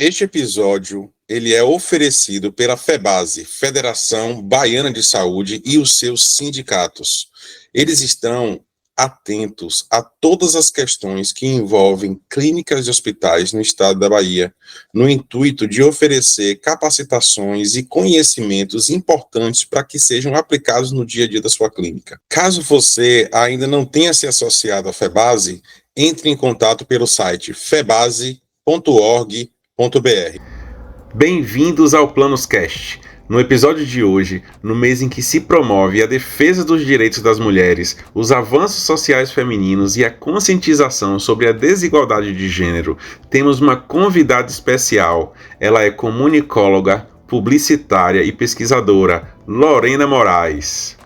Este episódio ele é oferecido pela FEBASE, Federação Baiana de Saúde, e os seus sindicatos. Eles estão atentos a todas as questões que envolvem clínicas e hospitais no estado da Bahia, no intuito de oferecer capacitações e conhecimentos importantes para que sejam aplicados no dia a dia da sua clínica. Caso você ainda não tenha se associado à FEBASE, entre em contato pelo site febase.org.br. Bem-vindos ao PlanosCast. No episódio de hoje, no mês em que se promove a defesa dos direitos das mulheres, os avanços sociais femininos e a conscientização sobre a desigualdade de gênero, temos uma convidada especial. Ela é comunicóloga, publicitária e pesquisadora, Lorena Moraes.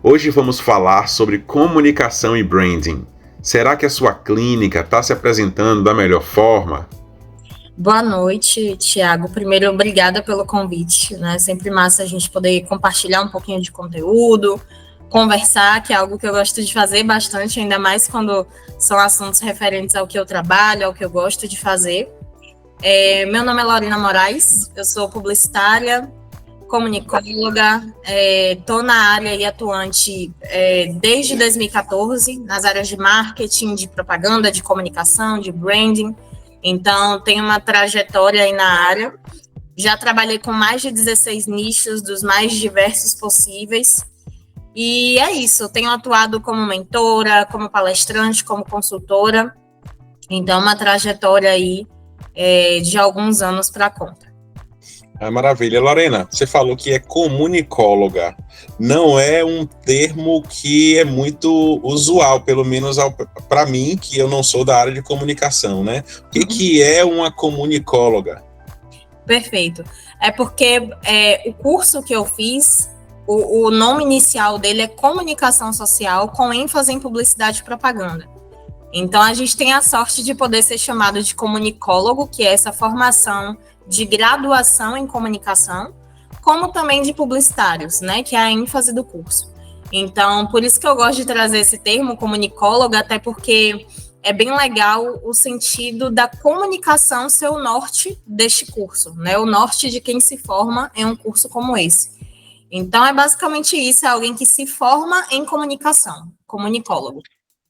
Hoje vamos falar sobre comunicação e branding. Será que a sua clínica está se apresentando da melhor forma? Boa noite, Tiago. Primeiro, obrigada pelo convite, né? Sempre massa a gente poder compartilhar um pouquinho de conteúdo, conversar, que é algo que eu gosto de fazer bastante, ainda mais quando são assuntos referentes ao que eu trabalho, ao que eu gosto de fazer. Meu nome é Lorena Moraes, eu sou publicitária, comunicóloga, estou na área e atuante desde 2014, nas áreas de marketing, de propaganda, de comunicação, de branding. Então, tenho uma trajetória aí na área. Já trabalhei com mais de 16 nichos, dos mais diversos possíveis. E é isso, eu tenho atuado como mentora, como palestrante, como consultora. Então, uma trajetória aí de alguns anos para conta. Maravilha. Lorena, você falou que é comunicóloga. Não é um termo que é muito usual, pelo menos para mim, que eu não sou da área de comunicação, né? O que é uma comunicóloga? Perfeito. É porque o curso que eu fiz, o nome inicial dele é Comunicação Social, com ênfase em publicidade e propaganda. Então, a gente tem a sorte de poder ser chamado de comunicólogo, que é essa formação de graduação em comunicação, como também de publicitários, né, que é a ênfase do curso. Então, por isso que eu gosto de trazer esse termo, comunicóloga, até porque é bem legal o sentido da comunicação ser o norte deste curso, né, o norte de quem se forma em um curso como esse. Então, é basicamente isso, é alguém que se forma em comunicação, comunicólogo.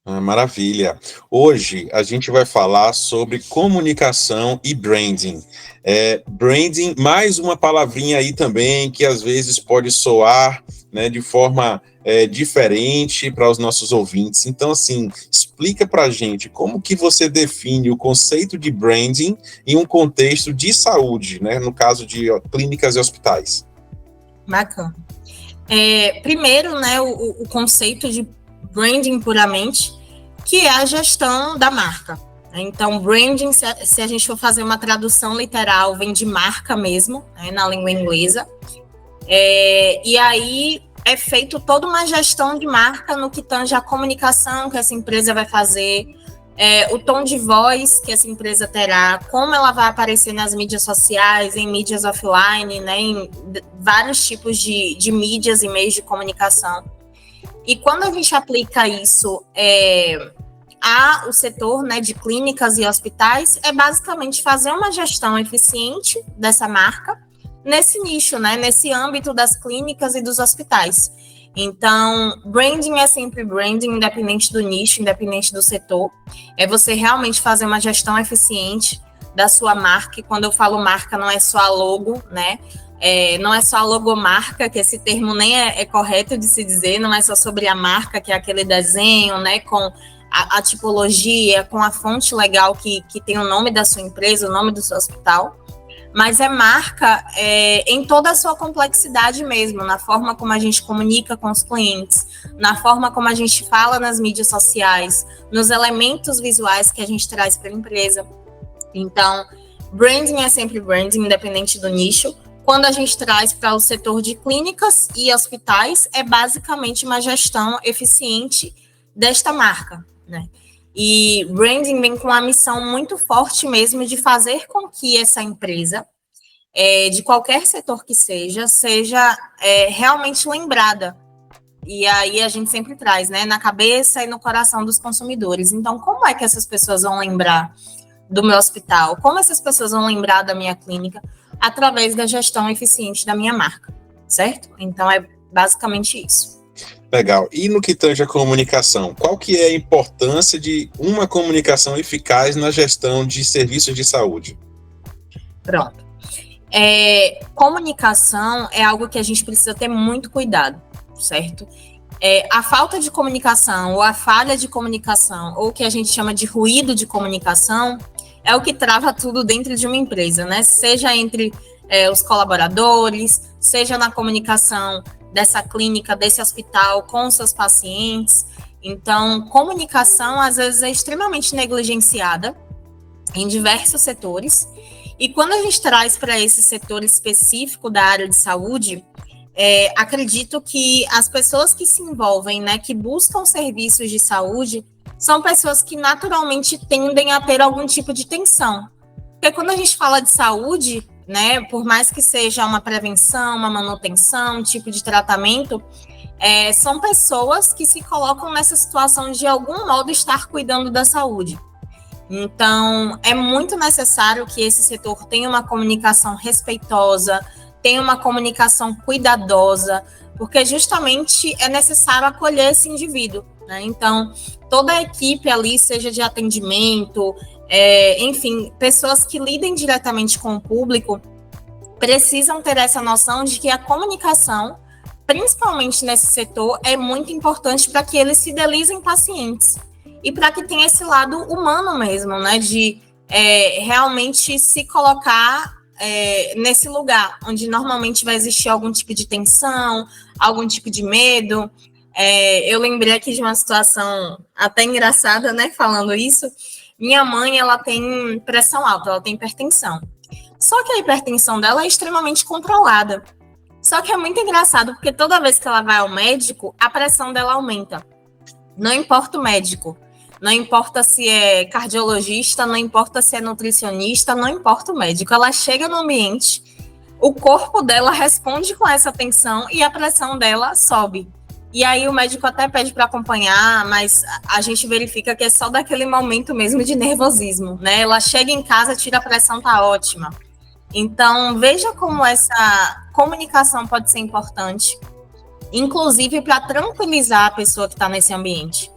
Maravilha. Hoje a gente vai falar sobre comunicação e branding. Branding, mais uma palavrinha aí também que às vezes pode soar, né, de forma diferente para os nossos ouvintes. Então, assim, explica para a gente como que você define o conceito de branding em um contexto de saúde, né, no caso de clínicas e hospitais. Bacana. Primeiro, né, o conceito de branding puramente, que é a gestão da marca. Então, branding, se a gente for fazer uma tradução literal, vem de marca mesmo, né, na língua inglesa. E aí é feito toda uma gestão de marca no que tange a comunicação que essa empresa vai fazer, o tom de voz que essa empresa terá, como ela vai aparecer nas mídias sociais, em mídias offline, né, em vários tipos de mídias e meios de comunicação. E quando a gente aplica isso ao setor, né, de clínicas e hospitais, é basicamente fazer uma gestão eficiente dessa marca nesse nicho, né, nesse âmbito das clínicas e dos hospitais. Então, branding é sempre branding, independente do nicho, independente do setor. É você realmente fazer uma gestão eficiente da sua marca. E quando eu falo marca, não é só a logo, né? Não é só a logomarca, que esse termo nem é correto de se dizer, não é só sobre a marca, que é aquele desenho, né, com a tipologia, com a fonte legal que tem o nome da sua empresa, o nome do seu hospital, mas é marca em toda a sua complexidade mesmo, na forma como a gente comunica com os clientes, na forma como a gente fala nas mídias sociais, nos elementos visuais que a gente traz para a empresa. Então, branding é sempre branding, independente do nicho. Quando a gente traz para o setor de clínicas e hospitais, é basicamente uma gestão eficiente desta marca, né? E branding vem com uma missão muito forte mesmo de fazer com que essa empresa, de qualquer setor que seja realmente lembrada. E aí a gente sempre traz, né, na cabeça e no coração dos consumidores. Então, como é que essas pessoas vão lembrar do meu hospital? Como essas pessoas vão lembrar da minha clínica? Através da gestão eficiente da minha marca, certo? Então, é basicamente isso. Legal. E no que tange a comunicação, qual que é a importância de uma comunicação eficaz na gestão de serviços de saúde? Pronto. Comunicação é algo que a gente precisa ter muito cuidado, certo? A falta de comunicação ou a falha de comunicação, ou o que a gente chama de ruído de comunicação, é o que trava tudo dentro de uma empresa, né? Seja entre os colaboradores, seja na comunicação dessa clínica, desse hospital com os seus pacientes. Então, comunicação, às vezes, é extremamente negligenciada em diversos setores. E quando a gente traz para esse setor específico da área de saúde, acredito que as pessoas que se envolvem, né, que buscam serviços de saúde, são pessoas que naturalmente tendem a ter algum tipo de tensão. Porque quando a gente fala de saúde, né, por mais que seja uma prevenção, uma manutenção, um tipo de tratamento, são pessoas que se colocam nessa situação de algum modo estar cuidando da saúde. Então, é muito necessário que esse setor tenha uma comunicação respeitosa, tenha uma comunicação cuidadosa, porque justamente é necessário acolher esse indivíduo, né? Então, toda a equipe ali, seja de atendimento, enfim, pessoas que lidem diretamente com o público, precisam ter essa noção de que a comunicação, principalmente nesse setor, é muito importante para que eles fidelizem pacientes e para que tenha esse lado humano mesmo, né, de realmente se colocar nesse lugar, onde normalmente vai existir algum tipo de tensão, algum tipo de medo. Eu lembrei aqui de uma situação até engraçada, né, falando isso. Minha mãe, ela tem pressão alta, ela tem hipertensão. Só que a hipertensão dela é extremamente controlada. Só que é muito engraçado, porque toda vez que ela vai ao médico, a pressão dela aumenta. Não importa o médico. Não importa se é cardiologista, não importa se é nutricionista, não importa o médico. Ela chega no ambiente, o corpo dela responde com essa tensão e a pressão dela sobe. E aí o médico até pede para acompanhar, mas a gente verifica que é só daquele momento mesmo de nervosismo, né? Ela chega em casa, tira a pressão, tá ótima. Então, veja como essa comunicação pode ser importante, inclusive para tranquilizar a pessoa que está nesse ambiente.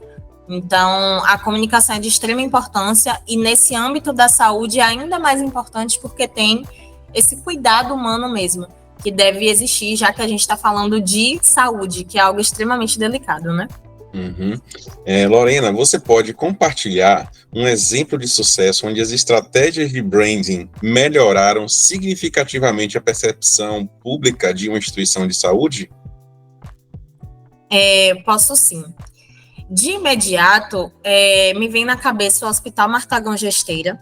Então, a comunicação é de extrema importância e nesse âmbito da saúde é ainda mais importante porque tem esse cuidado humano mesmo, que deve existir, já que a gente está falando de saúde, que é algo extremamente delicado, né? Uhum. Lorena, você pode compartilhar um exemplo de sucesso onde as estratégias de branding melhoraram significativamente a percepção pública de uma instituição de saúde? Posso sim. De imediato, me vem na cabeça o Hospital Martagão Gesteira,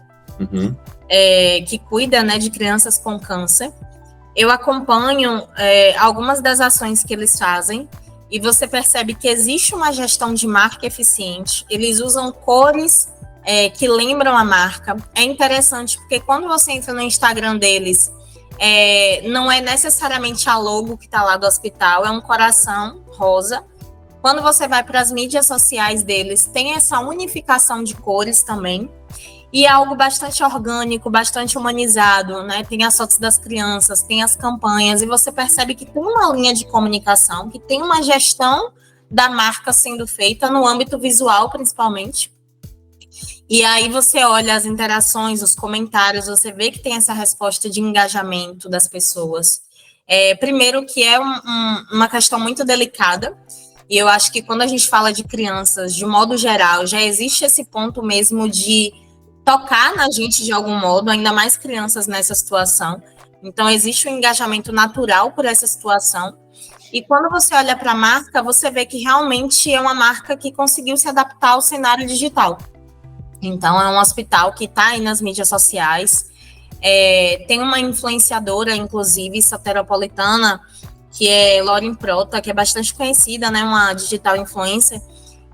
que cuida, né, de crianças com câncer. Eu acompanho algumas das ações que eles fazem e você percebe que existe uma gestão de marca eficiente. Eles usam cores que lembram a marca. É interessante porque quando você entra no Instagram deles, não é necessariamente a logo que está lá do hospital, é um coração rosa. Quando você vai para as mídias sociais deles, tem essa unificação de cores também. E é algo bastante orgânico, bastante humanizado, né? Tem as fotos das crianças, tem as campanhas, e você percebe que tem uma linha de comunicação, que tem uma gestão da marca sendo feita no âmbito visual, principalmente. E aí você olha as interações, os comentários, você vê que tem essa resposta de engajamento das pessoas. Primeiro que é uma questão muito delicada, e eu acho que quando a gente fala de crianças, de modo geral, já existe esse ponto mesmo de tocar na gente de algum modo, ainda mais crianças nessa situação. Então, existe um engajamento natural por essa situação. E quando você olha para a marca, você vê que realmente é uma marca que conseguiu se adaptar ao cenário digital. Então, é um hospital que está aí nas mídias sociais. Tem uma influenciadora, inclusive, soteropolitana, que é Lauren Prota, que é bastante conhecida, né, uma digital influencer,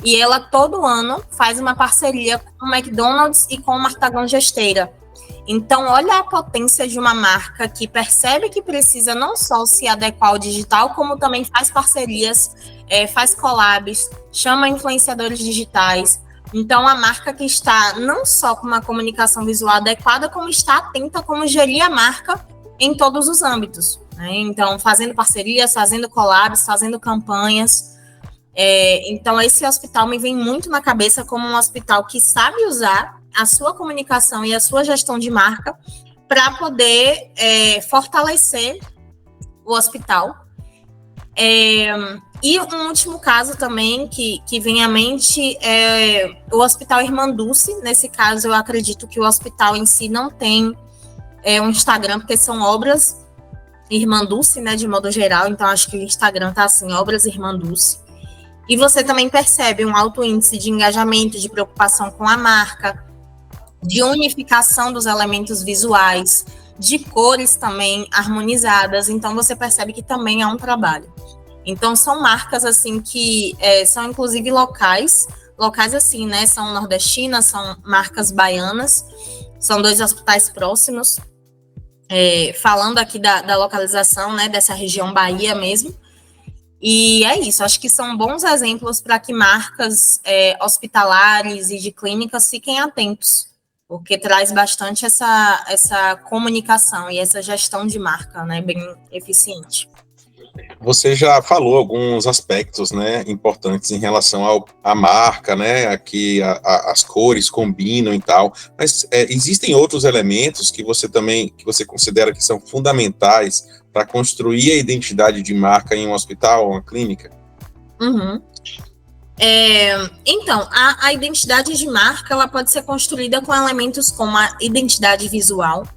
e ela todo ano faz uma parceria com o McDonald's e com o Martagão Gesteira. Então, olha a potência de uma marca que percebe que precisa não só se adequar ao digital, como também faz parcerias, faz collabs, chama influenciadores digitais, Então, a marca que está não só com uma comunicação visual adequada, como está atenta como gerir a marca em todos os âmbitos, né? Então, fazendo parcerias, fazendo collabs, fazendo campanhas. Então, esse hospital me vem muito na cabeça como um hospital que sabe usar a sua comunicação e a sua gestão de marca para poder fortalecer o hospital. E um último caso também que vem à mente é o Hospital Irmanduce. Nesse caso, eu acredito que o hospital em si não tem um Instagram, porque são obras Irmanduce, né, de modo geral. Então, acho que o Instagram tá assim, obras Irmanduce. E você também percebe um alto índice de engajamento, de preocupação com a marca, de unificação dos elementos visuais, de cores também harmonizadas. Então, você percebe que também há um trabalho. Então, são marcas, assim, que são, inclusive, locais assim, né, são nordestinas, são marcas baianas, são 2 hospitais próximos, falando aqui da localização, né, dessa região Bahia mesmo, e é isso, acho que são bons exemplos para que marcas hospitalares e de clínicas fiquem atentos, porque traz bastante essa comunicação e essa gestão de marca, né, bem eficiente. Você já falou alguns aspectos, né, importantes em relação à marca, né, aqui as cores combinam e tal, mas existem outros elementos que você considera que são fundamentais para construir a identidade de marca em um hospital ou uma clínica? Uhum. Então, a identidade de marca, ela pode ser construída com elementos como a identidade visual,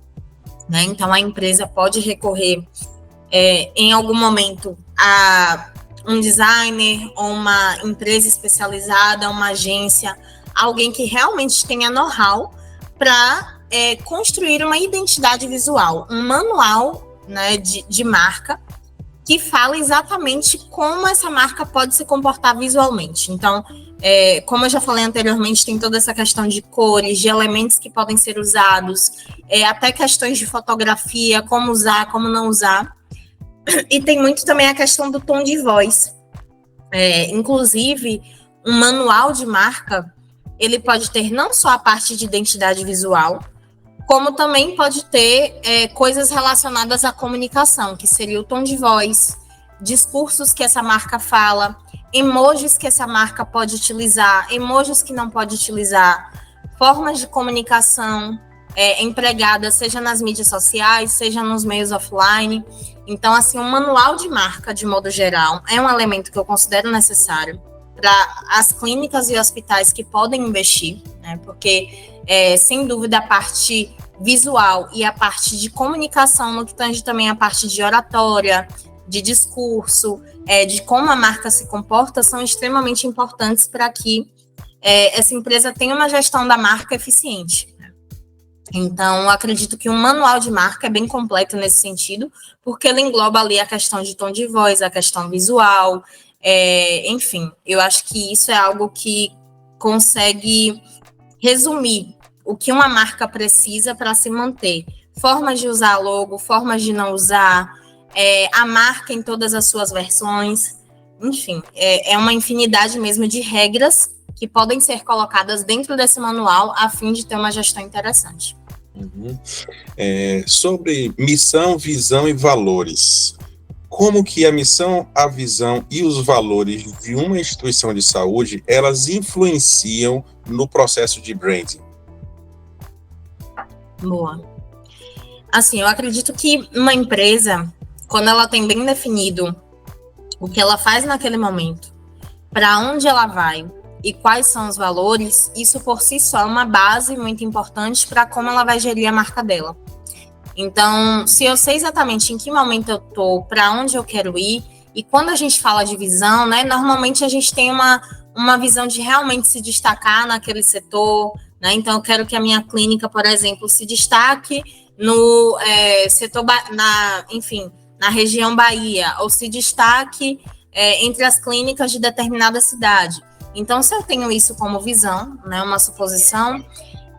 né, então a empresa pode recorrer em algum momento a um designer ou uma empresa especializada, uma agência, alguém que realmente tenha know-how para construir uma identidade visual, um manual, né, de marca que fala exatamente como essa marca pode se comportar visualmente. Então, como eu já falei anteriormente, tem toda essa questão de cores, de elementos que podem ser usados, até questões de fotografia, como usar, como não usar. E tem muito também a questão do tom de voz. Inclusive, um manual de marca, ele pode ter não só a parte de identidade visual, como também pode ter coisas relacionadas à comunicação, que seria o tom de voz, discursos que essa marca fala, emojis que essa marca pode utilizar, emojis que não pode utilizar, formas de comunicação empregadas, seja nas mídias sociais, seja nos meios offline. Então, assim, um manual de marca, de modo geral, é um elemento que eu considero necessário para as clínicas e hospitais que podem investir, né? Porque, sem dúvida, a parte visual e a parte de comunicação, no que tange também a parte de oratória, de discurso, de como a marca se comporta, são extremamente importantes para que essa empresa tenha uma gestão da marca eficiente. Então, acredito que um manual de marca é bem completo nesse sentido, porque ele engloba ali a questão de tom de voz, a questão visual, enfim, eu acho que isso é algo que consegue resumir o que uma marca precisa para se manter. Formas de usar logo, formas de não usar, a marca em todas as suas versões, enfim, é uma infinidade mesmo de regras que podem ser colocadas dentro desse manual a fim de ter uma gestão interessante. Uhum. Sobre missão, visão e valores, como que a missão, a visão e os valores de uma instituição de saúde, elas influenciam no processo de branding? Boa. Assim, eu acredito que uma empresa, quando ela tem bem definido o que ela faz naquele momento, para onde ela vai e quais são os valores, isso por si só é uma base muito importante para como ela vai gerir a marca dela. Então, se eu sei exatamente em que momento eu estou, para onde eu quero ir, e quando a gente fala de visão, né, normalmente a gente tem uma visão de realmente se destacar naquele setor, né? Então, eu quero que a minha clínica, por exemplo, se destaque no setor, na região Bahia, ou se destaque entre as clínicas de determinada cidade. Então, se eu tenho isso como visão, né, uma suposição,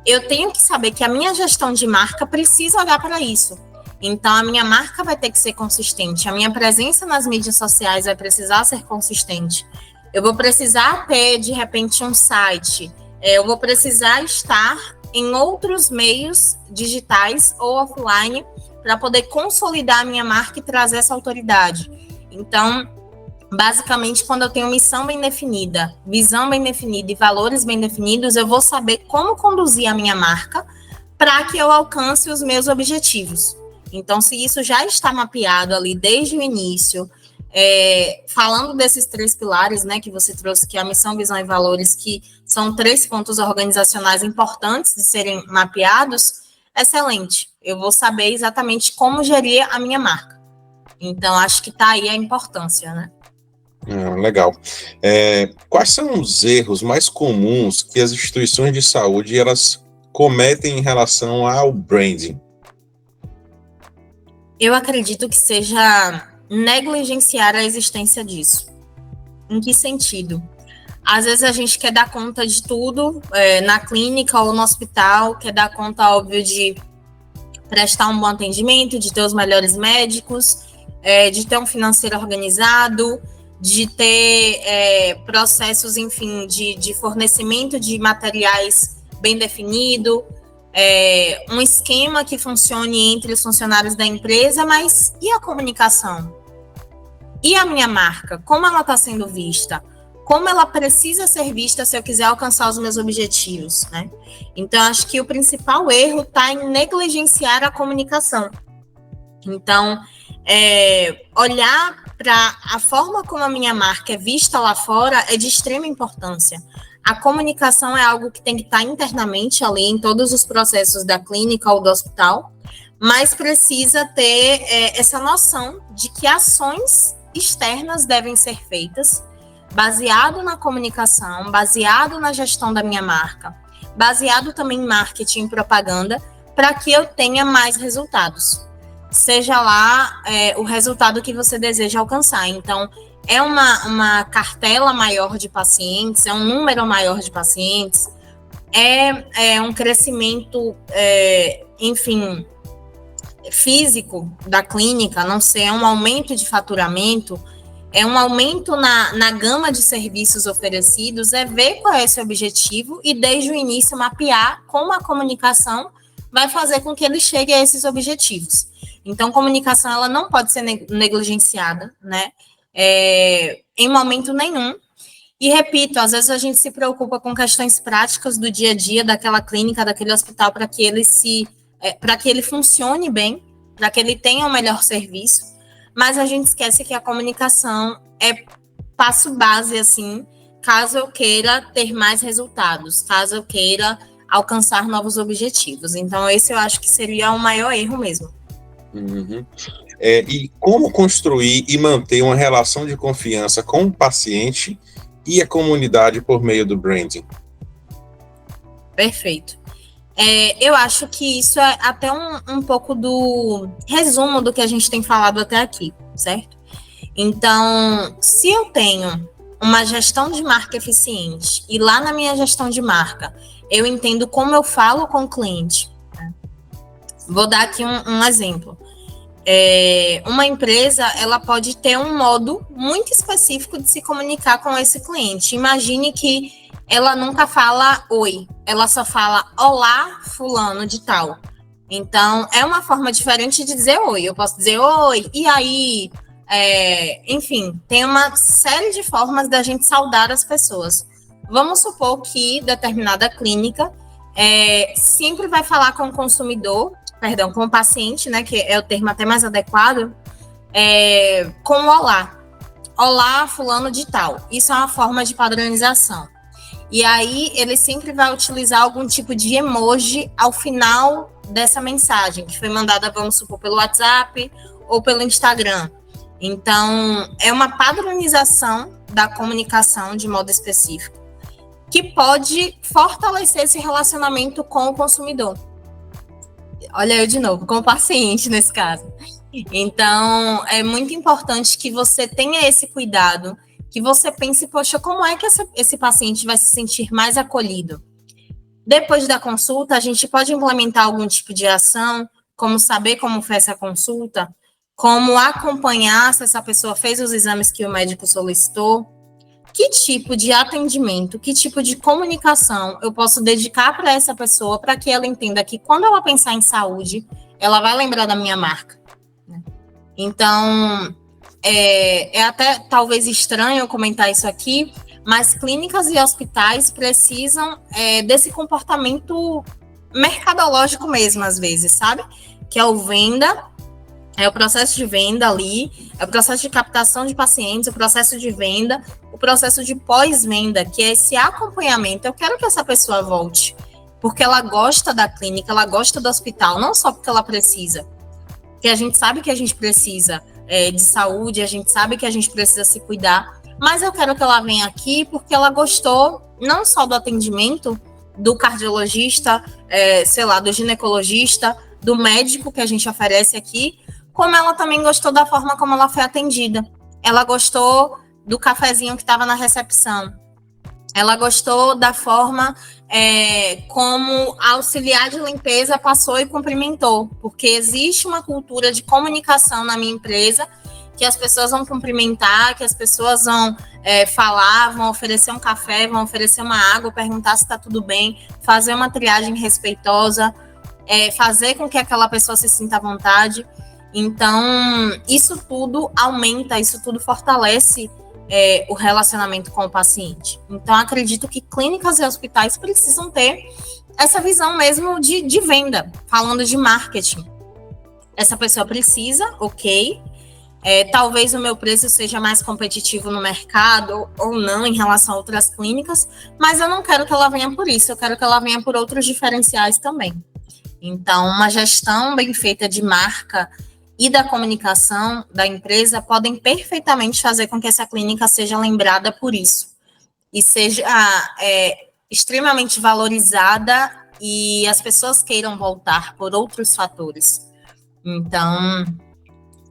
eu tenho que saber que a minha gestão de marca precisa olhar para isso. Então, a minha marca vai ter que ser consistente, a minha presença nas mídias sociais vai precisar ser consistente. Eu vou precisar ter, de repente, um site Eu vou precisar estar em outros meios digitais ou offline para poder consolidar a minha marca e trazer essa autoridade. Então, basicamente, quando eu tenho missão bem definida, visão bem definida e valores bem definidos, eu vou saber como conduzir a minha marca para que eu alcance os meus objetivos. Então, se isso já está mapeado ali desde o início, falando desses 3 pilares, né, que você trouxe, que é a missão, visão e valores, que são 3 pontos organizacionais importantes de serem mapeados, excelente. Eu vou saber exatamente como gerir a minha marca. Então, acho que está aí a importância, né? Legal. Quais são os erros mais comuns que as instituições de saúde elas cometem em relação ao branding? Eu acredito que seja negligenciar a existência disso. Em que sentido? Às vezes a gente quer dar conta de tudo na clínica ou no hospital, quer dar conta, óbvio, de prestar um bom atendimento, de ter os melhores médicos, de ter um financeiro organizado, de ter processos, enfim, de fornecimento de materiais bem definido, um esquema que funcione entre os funcionários da empresa, mas e a comunicação? E a minha marca? Como ela está sendo vista? Como ela precisa ser vista se eu quiser alcançar os meus objetivos, né? Então, acho que o principal erro está em negligenciar a comunicação. Então, olhar para a forma como a minha marca é vista lá fora é de extrema importância. A comunicação é algo que tem que estar internamente ali em todos os processos da clínica ou do hospital, mas precisa ter essa noção de que ações externas devem ser feitas baseado na comunicação, baseado na gestão da minha marca, baseado também em marketing e propaganda, para que eu tenha mais resultados. Seja lá o resultado que você deseja alcançar. Então, é uma cartela maior de pacientes, é um número maior de pacientes, é um crescimento, enfim, físico da clínica, não sei, é um aumento de faturamento, é um aumento na gama de serviços oferecidos, ver qual é esse objetivo e, desde o início, mapear como a comunicação vai fazer com que ele chegue a esses objetivos. Então, comunicação, ela não pode ser negligenciada, né? Em momento nenhum. E, repito, às vezes a gente se preocupa com questões práticas do dia a dia daquela clínica, daquele hospital, para que ele funcione bem, para que ele tenha o melhor serviço, mas a gente esquece que a comunicação é passo base, assim, caso eu queira ter mais resultados, caso eu queira alcançar novos objetivos. Então, esse eu acho que seria o maior erro mesmo. Uhum. E como construir e manter uma relação de confiança com o paciente e a comunidade por meio do branding? Perfeito. Eu acho que isso é até um pouco do resumo do que a gente tem falado até aqui, certo? Então, se eu tenho uma gestão de marca eficiente e lá na minha gestão de marca eu entendo como eu falo com o cliente, né? Vou dar aqui um exemplo. Uma empresa, ela pode ter um modo muito específico de se comunicar com esse cliente. Imagine que ela nunca fala oi, ela só fala olá, fulano de tal. Então, é uma forma diferente de dizer oi. Eu posso dizer oi, e aí? Enfim, tem uma série de formas da gente saudar as pessoas. Vamos supor que determinada clínica sempre vai falar com o consumidor, perdão, com o paciente, né, que é o termo até mais adequado, com o olá. Olá, fulano de tal. Isso é uma forma de padronização. E aí, ele sempre vai utilizar algum tipo de emoji ao final dessa mensagem, que foi mandada, vamos supor, pelo WhatsApp ou pelo Instagram. Então, é uma padronização da comunicação de modo específico, que pode fortalecer esse relacionamento com o consumidor. Olha eu de novo, com o paciente nesse caso. Então, é muito importante que você tenha esse cuidado, que você pense, poxa, como é que esse paciente vai se sentir mais acolhido? Depois da consulta, a gente pode implementar algum tipo de ação, como saber como foi essa consulta, como acompanhar se essa pessoa fez os exames que o médico solicitou, que tipo de atendimento, que tipo de comunicação eu posso dedicar para essa pessoa para que ela entenda que quando ela pensar em saúde, ela vai lembrar da minha marca. Então, é até talvez estranho eu comentar isso aqui, mas clínicas e hospitais precisam desse comportamento mercadológico mesmo, às vezes, sabe? Que é o venda, é o processo de venda ali, é o processo de captação de pacientes, o processo de venda, o processo de pós-venda, que é esse acompanhamento. Eu quero que essa pessoa volte, porque ela gosta da clínica, ela gosta do hospital, não só porque ela precisa, porque a gente sabe que a gente precisa de saúde, a gente sabe que a gente precisa se cuidar, mas eu quero que ela venha aqui porque ela gostou não só do atendimento, do cardiologista, do ginecologista, do médico que a gente oferece aqui, como ela também gostou da forma como ela foi atendida. Ela gostou do cafezinho que estava na recepção. Ela gostou da forma como a auxiliar de limpeza passou e cumprimentou, porque existe uma cultura de comunicação na minha empresa que as pessoas vão cumprimentar, que as pessoas vão falar, vão oferecer um café, vão oferecer uma água, perguntar se está tudo bem, fazer uma triagem respeitosa, fazer com que aquela pessoa se sinta à vontade. Então, isso tudo aumenta, isso tudo fortalece o relacionamento com o paciente. Então, acredito que clínicas e hospitais precisam ter essa visão mesmo de venda, falando de marketing. Essa pessoa precisa, ok, talvez o meu preço seja mais competitivo no mercado ou não em relação a outras clínicas, mas eu não quero que ela venha por isso, eu quero que ela venha por outros diferenciais também. Então, uma gestão bem feita de marca e da comunicação da empresa podem perfeitamente fazer com que essa clínica seja lembrada por isso e seja extremamente valorizada e as pessoas queiram voltar por outros fatores. Então,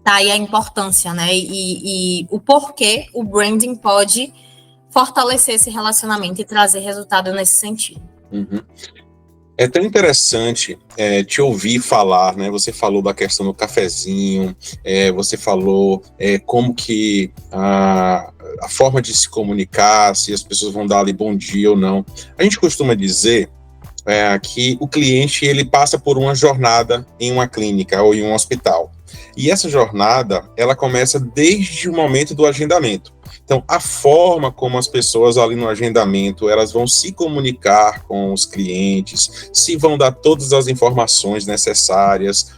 tá aí a importância, né? E o porquê o branding pode fortalecer esse relacionamento e trazer resultado nesse sentido. Uhum. É tão interessante te ouvir falar, né? Você falou da questão do cafezinho, você falou como que a forma de se comunicar, se as pessoas vão dar ali bom dia ou não. A gente costuma dizer que o cliente ele passa por uma jornada em uma clínica ou em um hospital. E essa jornada, ela começa desde o momento do agendamento. Então, a forma como as pessoas ali no agendamento, elas vão se comunicar com os clientes, se vão dar todas as informações necessárias,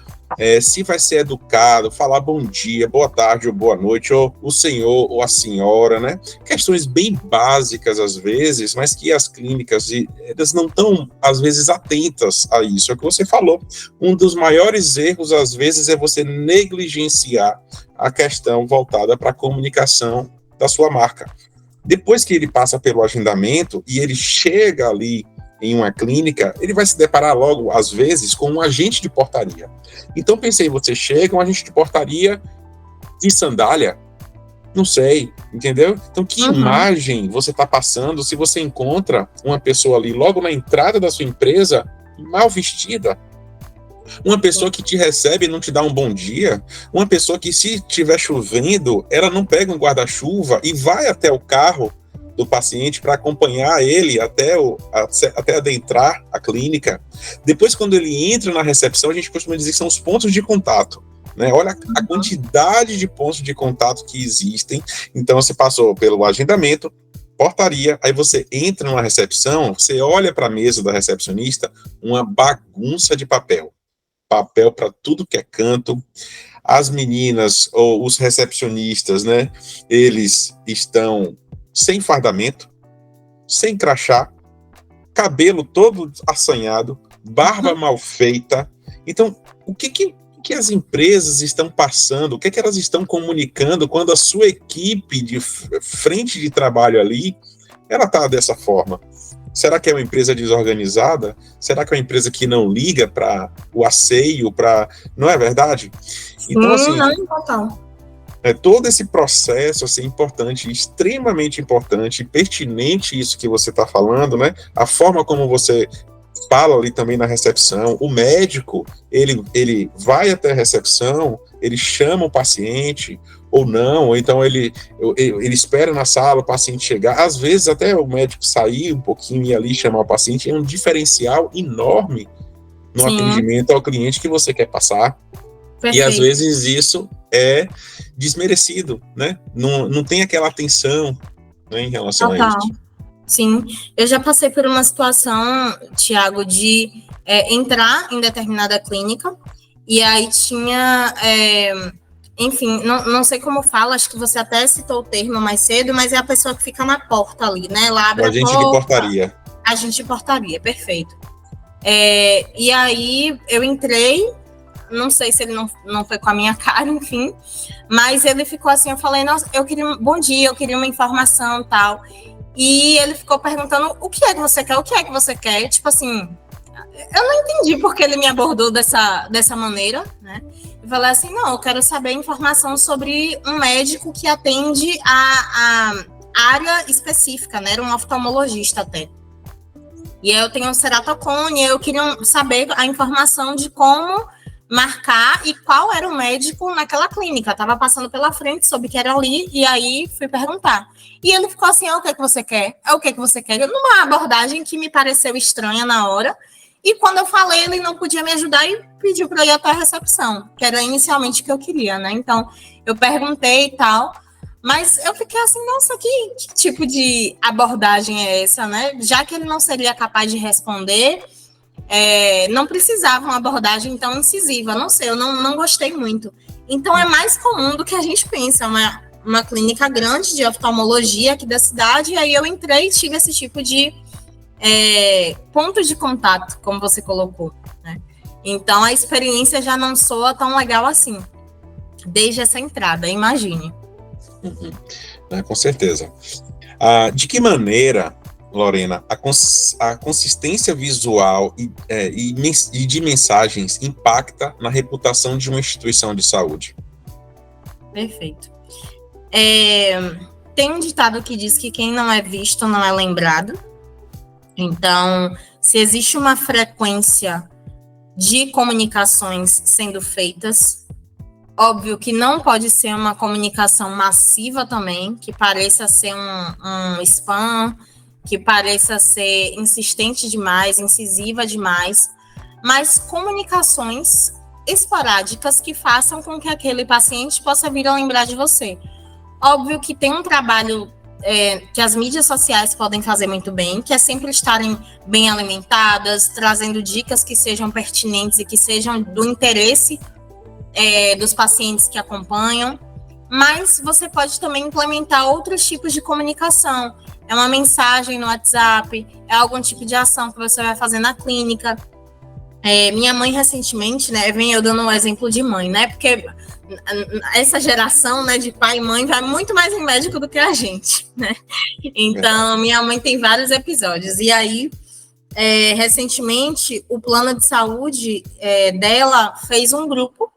se vai ser educado, falar bom dia, boa tarde ou boa noite, ou o senhor ou a senhora, né? Questões bem básicas às vezes, mas que as clínicas elas não estão, às vezes, atentas a isso. É o que você falou. Um dos maiores erros, às vezes, é você negligenciar a questão voltada para a comunicação da sua marca. Depois que ele passa pelo agendamento e ele chega ali em uma clínica, ele vai se deparar logo, às vezes, com um agente de portaria. Então, pensei, você chega, um agente de portaria de sandália? Não sei, entendeu? Então, que imagem você está passando se você encontra uma pessoa ali logo na entrada da sua empresa, mal vestida? Uma pessoa que te recebe e não te dá um bom dia? Uma pessoa que, se estiver chovendo, ela não pega um guarda-chuva e vai até o carro do paciente para acompanhar ele até adentrar a clínica. Depois, quando ele entra na recepção, a gente costuma dizer que são os pontos de contato, né? Olha a quantidade de pontos de contato que existem. Então, você passou pelo agendamento, portaria, aí você entra numa recepção, você olha para a mesa da recepcionista, uma bagunça de papel para tudo que é canto. As meninas ou os recepcionistas, né? Eles estão sem fardamento, sem crachá, cabelo todo assanhado, barba mal feita. Então, o que as empresas estão passando, o que elas estão comunicando quando a sua equipe de frente de trabalho ali, ela está dessa forma? Será que é uma empresa desorganizada? Será que é uma empresa que não liga para o asseio, não é verdade? Então, assim, total. Todo esse processo assim, importante, extremamente importante, pertinente isso que você está falando, né? A forma como você fala ali também na recepção, o médico, ele vai até a recepção, ele chama o paciente, ou não, ou então ele espera na sala o paciente chegar. Às vezes até o médico sair um pouquinho e ali chamar o paciente é um diferencial enorme no Sim, atendimento ao cliente que você quer passar. E às perfeito. vezes isso é desmerecido, né? Não tem aquela atenção, né, em relação a Total. isso. Sim, eu já passei por uma situação, Tiago, de entrar em determinada clínica e aí tinha, enfim, não sei como fala, acho que você até citou o termo mais cedo, mas é a pessoa que fica na porta ali, né? Ela O abre a agente de porta, portaria. agente de portaria, perfeito. E aí eu entrei, não sei se ele não foi com a minha cara, enfim, mas ele ficou assim, eu falei, nossa, bom dia, eu queria uma informação e tal. E ele ficou perguntando, o que é que você quer? O que é que você quer? Tipo assim, eu não entendi porque ele me abordou dessa maneira, né? Eu falei assim, não, eu quero saber informação sobre um médico que atende a área específica, né? Era um oftalmologista até. E aí eu tenho um ceratocone, eu queria saber a informação de como marcar e qual era o médico naquela clínica. Eu tava passando pela frente, soube que era ali, e aí fui perguntar. E ele ficou assim, o que é que você quer? É o que é que você quer? Numa abordagem que me pareceu estranha na hora. E quando eu falei, ele não podia me ajudar e pediu para eu ir até a recepção, que era inicialmente o que eu queria, né? Então, eu perguntei e tal, mas eu fiquei assim, nossa, que tipo de abordagem é essa, né? Já que ele não seria capaz de responder, não precisava uma abordagem tão incisiva. Não sei, eu não gostei muito. Então, é mais comum do que a gente pensa, uma clínica grande de oftalmologia aqui da cidade, e aí eu entrei e tive esse tipo de ponto de contato, como você colocou, né? Então, a experiência já não soa tão legal assim, desde essa entrada, imagine. Com certeza. De que maneira, Lorena, a consistência visual e de mensagens impacta na reputação de uma instituição de saúde? Perfeito. Tem um ditado que diz que quem não é visto não é lembrado. Então, se existe uma frequência de comunicações sendo feitas, óbvio que não pode ser uma comunicação massiva também, que pareça ser um spam, que pareça ser insistente demais, incisiva demais, mas comunicações esporádicas que façam com que aquele paciente possa vir a lembrar de você. Óbvio que tem um trabalho que as mídias sociais podem fazer muito bem, que é sempre estarem bem alimentadas, trazendo dicas que sejam pertinentes e que sejam do interesse dos pacientes que acompanham, mas você pode também implementar outros tipos de comunicação. É uma mensagem no WhatsApp, é algum tipo de ação que você vai fazer na clínica. Minha mãe recentemente, né, vem eu dando um exemplo de mãe, né, porque essa geração, né, de pai e mãe vai muito mais em médico do que a gente, né? Então, minha mãe tem vários episódios. E aí, recentemente, o plano de saúde dela fez um grupo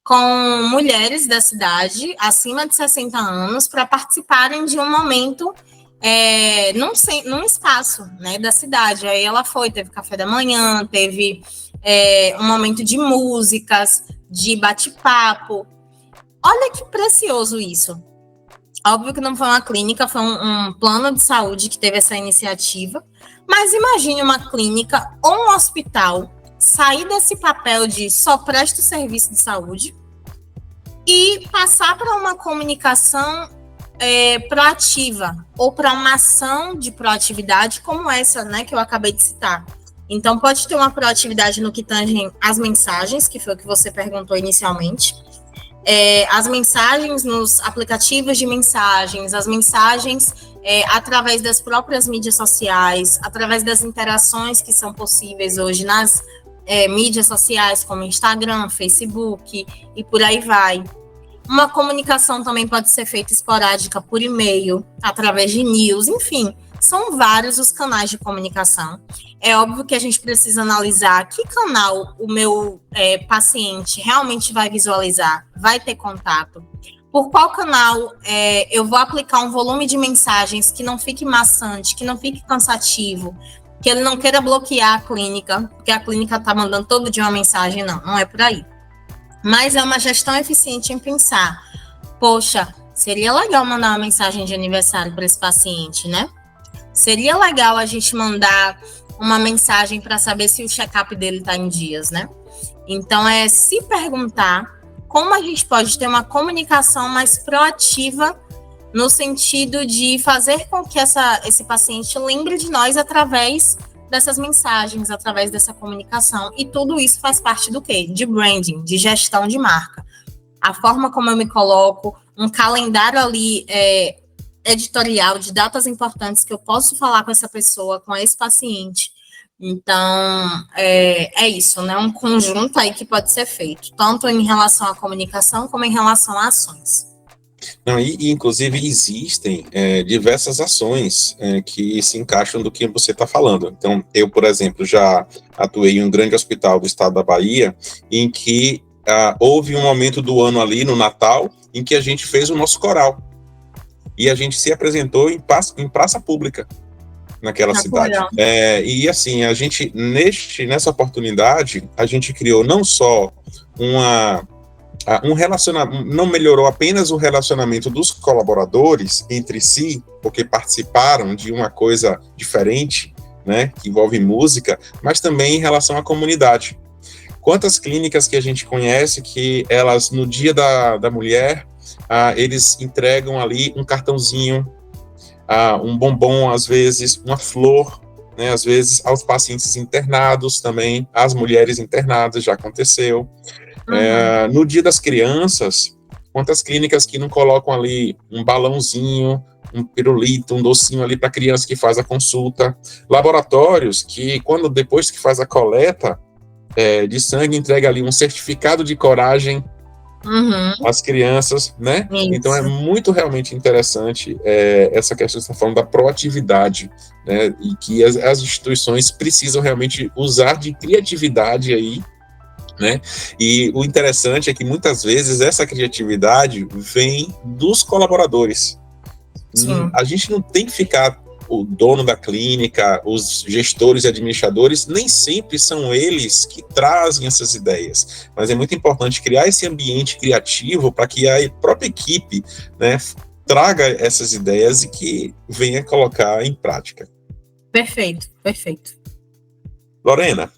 com mulheres da cidade, acima de 60 anos, para participarem de um momento num espaço, né, da cidade. Aí ela teve café da manhã, teve um momento de músicas, de bate-papo. Olha que precioso isso. Óbvio que não foi uma clínica, foi um plano de saúde que teve essa iniciativa, mas imagine uma clínica ou um hospital sair desse papel de só presta o serviço de saúde e passar para uma comunicação proativa, ou para uma ação de proatividade como essa, né, que eu acabei de citar. Então, pode ter uma proatividade no que tange as mensagens, que foi o que você perguntou inicialmente, as mensagens nos aplicativos de mensagens, as mensagens através das próprias mídias sociais, através das interações que são possíveis hoje nas mídias sociais, como Instagram, Facebook, e por aí vai. Uma comunicação também pode ser feita esporádica por e-mail, através de news, enfim, são vários os canais de comunicação. É óbvio que a gente precisa analisar que canal o meu paciente realmente vai visualizar, vai ter contato. Por qual canal eu vou aplicar um volume de mensagens que não fique maçante, que não fique cansativo, que ele não queira bloquear a clínica, porque a clínica está mandando todo dia uma mensagem, não é por aí. Mas é uma gestão eficiente em pensar Poxa, seria legal mandar uma mensagem de aniversário para esse paciente, né? Seria legal a gente mandar uma mensagem para saber se o check-up dele está em dias, né? Então, é se perguntar como a gente pode ter uma comunicação mais proativa no sentido de fazer com que esse paciente lembre de nós através dessas mensagens, através dessa comunicação. E tudo isso faz parte do quê? De branding, de gestão de marca. A forma como eu me coloco, um calendário ali editorial de datas importantes que eu posso falar com essa pessoa, com esse paciente. Então, é isso, né? Um conjunto aí que pode ser feito, tanto em relação à comunicação como em relação a ações. Não, inclusive existem diversas ações que se encaixam do que você está falando. Então, eu, por exemplo, já atuei em um grande hospital do estado da Bahia, em que houve um momento do ano ali, no Natal, em que a gente fez o nosso coral. E a gente se apresentou em praça pública naquela cidade. E assim, a gente, nessa oportunidade, a gente criou não só um relacionamento, não melhorou apenas o relacionamento dos colaboradores entre si, porque participaram de uma coisa diferente, né, que envolve música, mas também em relação à comunidade. Quantas clínicas que a gente conhece que elas, no dia da mulher, eles entregam ali um cartãozinho, um bombom, às vezes, uma flor, né, às vezes aos pacientes internados também, às mulheres internadas, já aconteceu. No dia das crianças, quantas clínicas que não colocam ali um balãozinho, um pirulito, um docinho ali para a criança que faz a consulta. Laboratórios que, depois que faz a coleta de sangue, entrega ali um certificado de coragem às crianças, né? Isso. Então é muito realmente interessante essa questão que você está falando da proatividade, né? E que as instituições precisam realmente usar de criatividade aí, né? E o interessante é que muitas vezes essa criatividade vem dos colaboradores. Sim. A gente não tem que ficar o dono da clínica, os gestores e administradores, nem sempre são eles que trazem essas ideias, mas é muito importante criar esse ambiente criativo para que a própria equipe, né, traga essas ideias e que venha colocar em prática. Perfeito, perfeito. Lorena,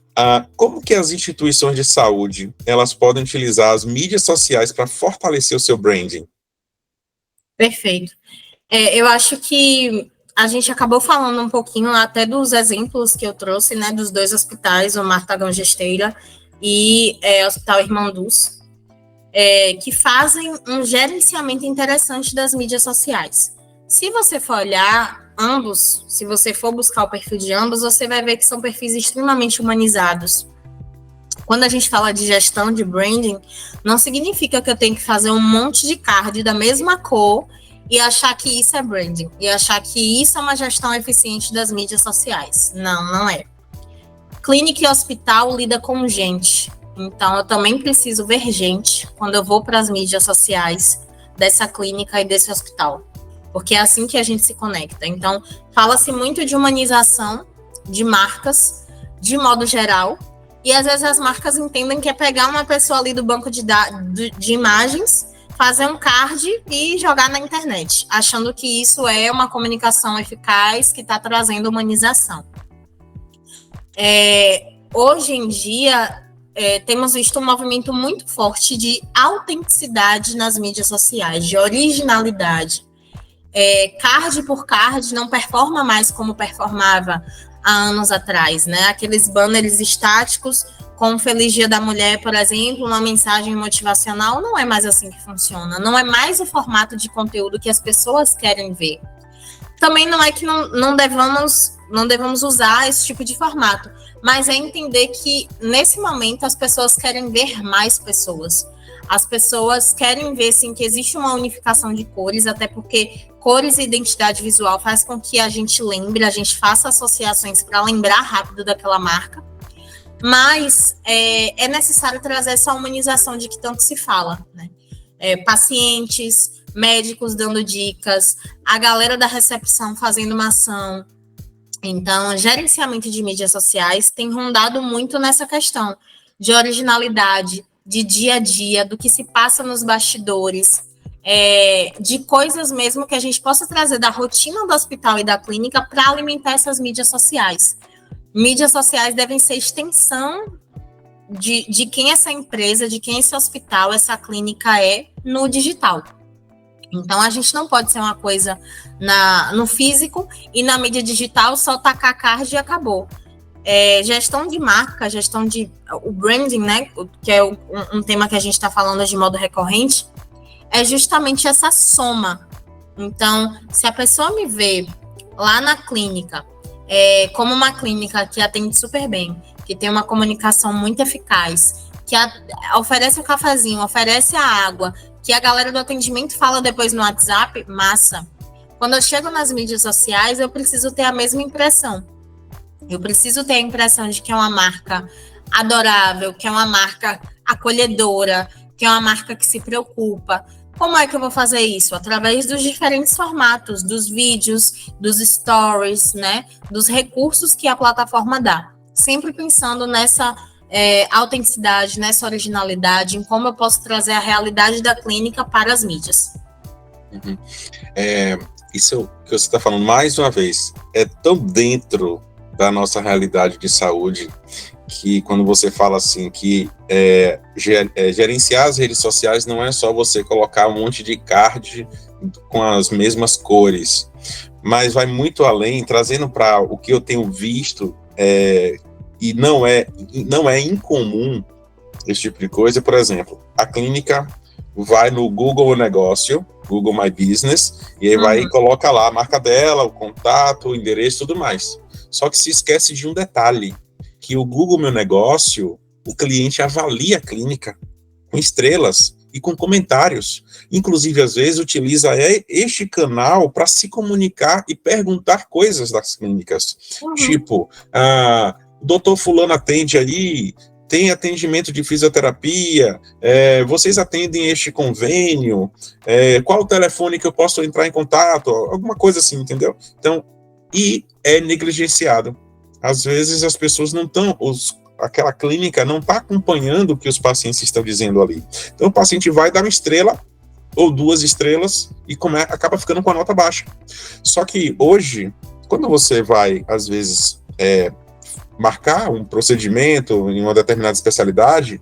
como que as instituições de saúde elas podem utilizar as mídias sociais para fortalecer o seu branding? Perfeito. Eu acho que a gente acabou falando um pouquinho até dos exemplos que eu trouxe, né, dos 2 hospitais, o Martagão Gesteira e o Hospital Irmanduz, que fazem um gerenciamento interessante das mídias sociais. Se você for olhar ambos, se você for buscar o perfil de ambos, você vai ver que são perfis extremamente humanizados. Quando a gente fala de gestão de branding, não significa que eu tenho que fazer um monte de card da mesma cor e achar que isso é branding, e achar que isso é uma gestão eficiente das mídias sociais. Não, não é. Clínica e hospital lida com gente, então eu também preciso ver gente quando eu vou para as mídias sociais dessa clínica e desse hospital, porque é assim que a gente se conecta. Então, fala-se muito de humanização de marcas, de modo geral, e às vezes as marcas entendem que é pegar uma pessoa ali do banco de imagens, fazer um card e jogar na internet, achando que isso é uma comunicação eficaz que está trazendo humanização. Hoje em dia, temos visto um movimento muito forte de autenticidade nas mídias sociais, de originalidade. Card por card não performa mais como performava há anos atrás, né? Aqueles banners estáticos com o Feliz Dia da Mulher, por exemplo, uma mensagem motivacional, não é mais assim que funciona. Não é mais o formato de conteúdo que as pessoas querem ver. Também não é que não devamos usar esse tipo de formato, mas é entender que, nesse momento, as pessoas querem ver mais pessoas. As pessoas querem ver, sim, que existe uma unificação de cores, até porque cores e identidade visual faz com que a gente lembre, a gente faça associações para lembrar rápido daquela marca. Mas é necessário trazer essa humanização de que tanto se fala, né? Pacientes, médicos dando dicas, a galera da recepção fazendo uma ação. Então, gerenciamento de mídias sociais tem rondado muito nessa questão de originalidade, de dia a dia, do que se passa nos bastidores. de coisas mesmo que a gente possa trazer da rotina do hospital e da clínica para alimentar essas mídias sociais. Mídias sociais devem ser extensão de quem essa empresa, de quem esse hospital, essa clínica é no digital. Então, a gente não pode ser uma coisa no físico e na mídia digital só tacar card e acabou. Gestão de marca, o branding, né, que é um tema que a gente está falando de modo recorrente, é justamente essa soma. Então, se a pessoa me vê lá na clínica, como uma clínica que atende super bem, que tem uma comunicação muito eficaz, que oferece um cafezinho, oferece a água, que a galera do atendimento fala depois no WhatsApp, massa. Quando eu chego nas mídias sociais, eu preciso ter a mesma impressão. Eu preciso ter a impressão de que é uma marca adorável, que é uma marca acolhedora, que é uma marca que se preocupa. Como é que eu vou fazer isso? Através dos diferentes formatos, dos vídeos, dos stories, né? Dos recursos que a plataforma dá. Sempre pensando nessa autenticidade, nessa originalidade, em como eu posso trazer a realidade da clínica para as mídias. Uhum. Isso que você está falando, mais uma vez, é tão dentro da nossa realidade de saúde, que quando você fala assim, que gerenciar as redes sociais não é só você colocar um monte de card com as mesmas cores, mas vai muito além, trazendo para o que eu tenho visto, e não é incomum esse tipo de coisa. Por exemplo, a clínica vai no Google Negócio, Google My Business, e aí vai e coloca lá a marca dela, o contato, o endereço e tudo mais. Só que se esquece de um detalhe, que o Google Meu Negócio, o cliente avalia a clínica com estrelas e com comentários. Inclusive, às vezes, utiliza este canal para se comunicar e perguntar coisas das clínicas. Tipo, doutor fulano atende aí, tem atendimento de fisioterapia, vocês atendem este convênio, qual o telefone que eu posso entrar em contato, alguma coisa assim, entendeu? Então, e é negligenciado. Às vezes as pessoas não estão, aquela clínica não está acompanhando o que os pacientes estão dizendo ali. Então o paciente vai dar uma estrela ou 2 estrelas e acaba ficando com a nota baixa. Só que hoje, quando você vai, às vezes, marcar um procedimento em uma determinada especialidade,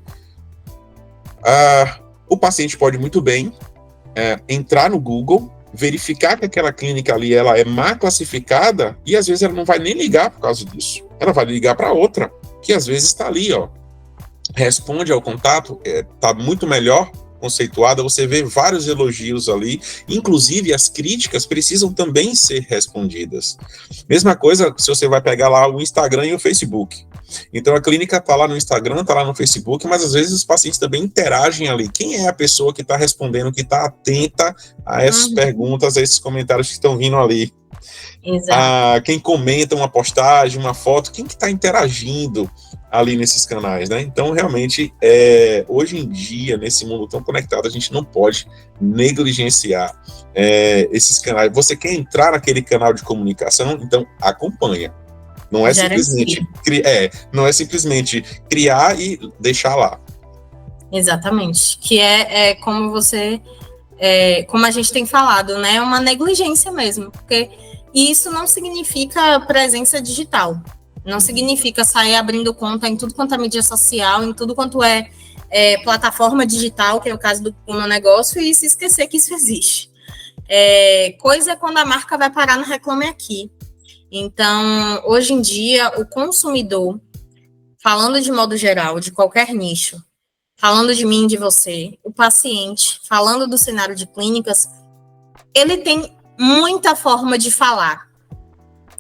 o paciente pode muito bem entrar no Google, verificar que aquela clínica ali ela é má classificada, e às vezes ela não vai nem ligar por causa disso. Ela vai ligar para outra, que às vezes está ali, responde ao contato, está muito melhor conceituada, você vê vários elogios ali, inclusive as críticas precisam também ser respondidas. Mesma coisa se você vai pegar lá o Instagram e o Facebook. Então a clínica está lá no Instagram, está lá no Facebook, mas às vezes os pacientes também interagem ali. Quem é a pessoa que está respondendo, que está atenta a essas perguntas, a esses comentários que estão vindo ali? Exato. Quem comenta uma postagem, uma foto, quem que está interagindo ali nesses canais, né? Então, realmente, hoje em dia, nesse mundo tão conectado, a gente não pode negligenciar esses canais. Você quer entrar naquele canal de comunicação, então acompanha. Não é simplesmente criar e deixar lá. Exatamente. Que como você, como a gente tem falado, né? É uma negligência mesmo, porque isso não significa presença digital. Não significa sair abrindo conta em tudo quanto é mídia social, em tudo quanto é plataforma digital, que é o caso do meu negócio, e se esquecer que isso existe. Coisa é quando a marca vai parar no Reclame Aqui. Então, hoje em dia, o consumidor, falando de modo geral, de qualquer nicho, falando de mim, de você, o paciente, falando do cenário de clínicas, ele tem muita forma de falar,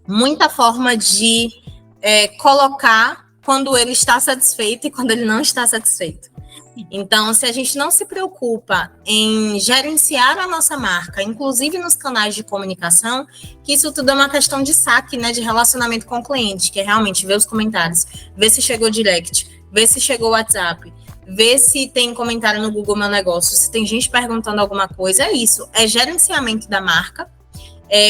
muita forma de colocar quando ele está satisfeito e quando ele não está satisfeito. Então, se a gente não se preocupa em gerenciar a nossa marca, inclusive nos canais de comunicação, que isso tudo é uma questão de saque, né, de relacionamento com o cliente, que é realmente ver os comentários, ver se chegou direct, ver se chegou o WhatsApp, ver se tem comentário no Google Meu Negócio, se tem gente perguntando alguma coisa, é isso, é gerenciamento da marca,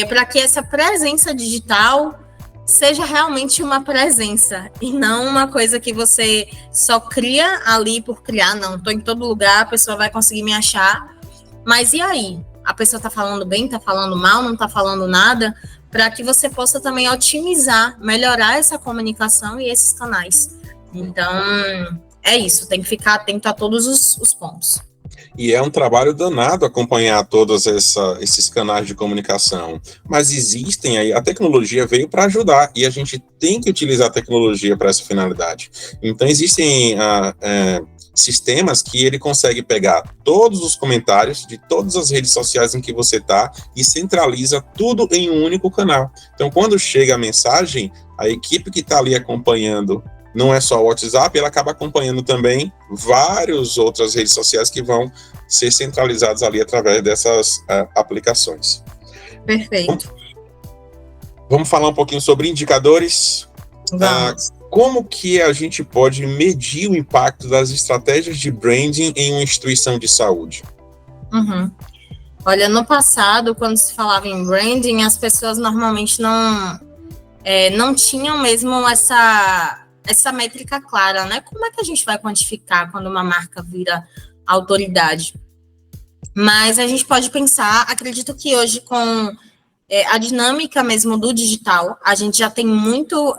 para que essa presença digital seja realmente uma presença e não uma coisa que você só cria ali por criar. Não, estou em todo lugar, a pessoa vai conseguir me achar. Mas e aí? A pessoa está falando bem, está falando mal, não está falando nada, para que você possa também otimizar, melhorar essa comunicação e esses canais. Então, é isso, tem que ficar atento a todos os pontos. E é um trabalho danado acompanhar todos esses canais de comunicação. Mas existem aí, a tecnologia veio para ajudar, e a gente tem que utilizar a tecnologia para essa finalidade. Então, existem sistemas que ele consegue pegar todos os comentários de todas as redes sociais em que você está e centraliza tudo em um único canal. Então, quando chega a mensagem, a equipe que está ali acompanhando, não é só o WhatsApp, ela acaba acompanhando também várias outras redes sociais que vão ser centralizadas ali através dessas aplicações. Perfeito. Vamos falar um pouquinho sobre indicadores. Vamos. Como que a gente pode medir o impacto das estratégias de branding em uma instituição de saúde? Olha, no passado, quando se falava em branding, as pessoas normalmente não tinham mesmo essa métrica clara, né? Como é que a gente vai quantificar quando uma marca vira autoridade? Mas a gente pode pensar, acredito que hoje com a dinâmica mesmo do digital, a gente já tem muito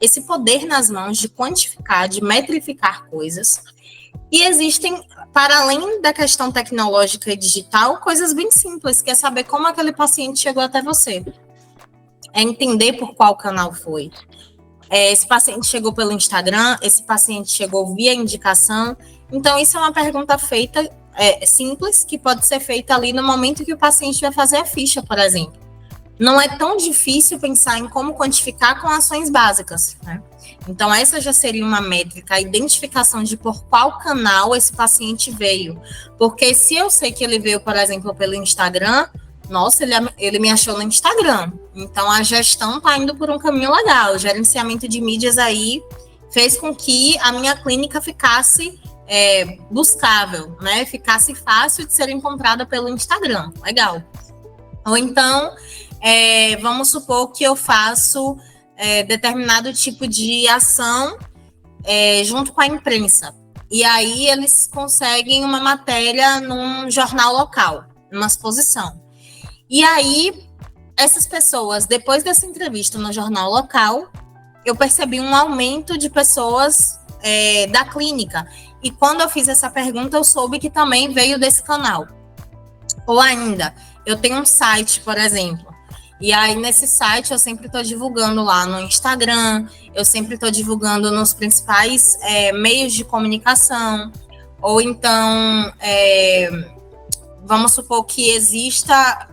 esse poder nas mãos de quantificar, de metrificar coisas. E existem, para além da questão tecnológica e digital, coisas bem simples, que é saber como aquele paciente chegou até você. É entender por qual canal foi. Esse paciente chegou pelo Instagram, esse paciente chegou via indicação. Então, isso é uma pergunta feita, simples, que pode ser feita ali no momento que o paciente vai fazer a ficha, por exemplo. Não é tão difícil pensar em como quantificar com ações básicas, né? Então, essa já seria uma métrica, a identificação de por qual canal esse paciente veio. Porque se eu sei que ele veio, por exemplo, pelo Instagram, nossa, ele me achou no Instagram. Então, a gestão está indo por um caminho legal. O gerenciamento de mídias aí fez com que a minha clínica ficasse buscável, né? Ficasse fácil de ser encontrada pelo Instagram. Legal. Ou então, vamos supor que eu faço determinado tipo de ação junto com a imprensa. E aí, eles conseguem uma matéria num jornal local, numa exposição. E aí, essas pessoas, depois dessa entrevista no jornal local, eu percebi um aumento de pessoas da clínica. E quando eu fiz essa pergunta, eu soube que também veio desse canal. Ou ainda, eu tenho um site, por exemplo. E aí, nesse site, eu sempre estou divulgando lá no Instagram, eu sempre estou divulgando nos principais meios de comunicação. Ou então, vamos supor que exista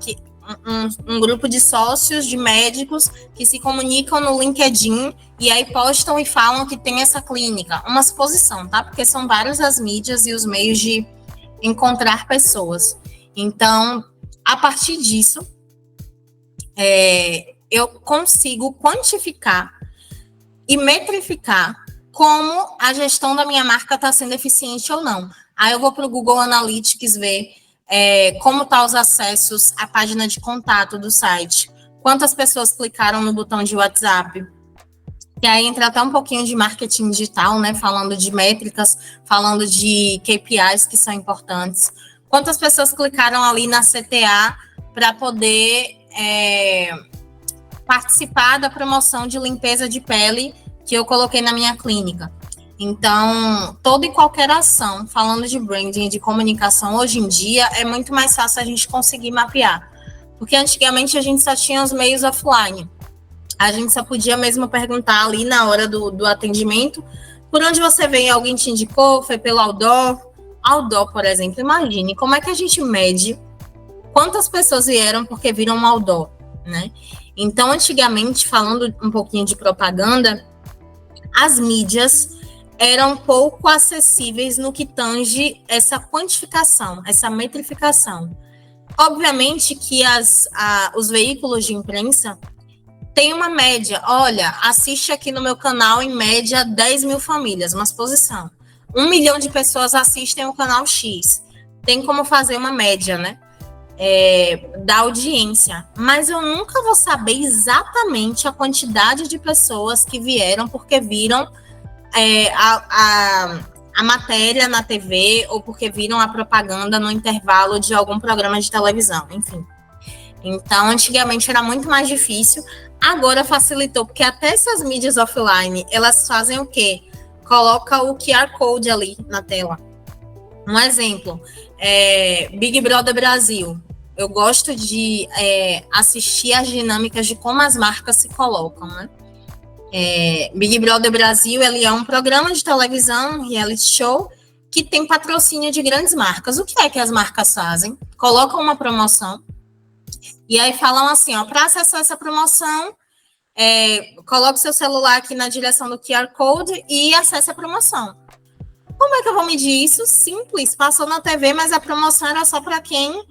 um grupo de sócios, de médicos, que se comunicam no LinkedIn e aí postam e falam que tem essa clínica. Uma suposição, tá? Porque são várias as mídias e os meios de encontrar pessoas. Então, a partir disso, eu consigo quantificar e metrificar como a gestão da minha marca está sendo eficiente ou não. Aí eu vou para o Google Analytics ver como estão os acessos à página de contato do site, quantas pessoas clicaram no botão de WhatsApp, que aí entra até um pouquinho de marketing digital, né, falando de métricas, falando de KPIs que são importantes, quantas pessoas clicaram ali na CTA para poder participar da promoção de limpeza de pele que eu coloquei na minha clínica. Então, toda e qualquer ação, falando de branding, de comunicação, hoje em dia é muito mais fácil a gente conseguir mapear. Porque antigamente a gente só tinha os meios offline. A gente só podia mesmo perguntar ali na hora do atendimento, por onde você veio, alguém te indicou, foi pelo outdoor? Outdoor, por exemplo, imagine, como é que a gente mede quantas pessoas vieram porque viram um outdoor, né? Então, antigamente, falando um pouquinho de propaganda, as mídias eram pouco acessíveis no que tange essa quantificação, essa metrificação. Obviamente que os veículos de imprensa têm uma média. Olha, assiste aqui no meu canal, em média, 10 mil famílias, uma exposição. 1 milhão de pessoas assistem o canal X. Tem como fazer uma média, né? Da audiência. Mas eu nunca vou saber exatamente a quantidade de pessoas que vieram porque viram a matéria na TV ou porque viram a propaganda no intervalo de algum programa de televisão, enfim. Então, antigamente era muito mais difícil, agora facilitou, porque até essas mídias offline, elas fazem o quê? Coloca o QR Code ali na tela. Um exemplo, Big Brother Brasil. Eu gosto de assistir as dinâmicas de como as marcas se colocam, né? Big Brother Brasil, ele é um programa de televisão, um reality show, que tem patrocínio de grandes marcas. O que é que as marcas fazem? Colocam uma promoção, e aí falam assim, ó, para acessar essa promoção, coloque seu celular aqui na direção do QR Code e acesse a promoção. Como é que eu vou medir isso? Simples, passou na TV, mas a promoção era só para quem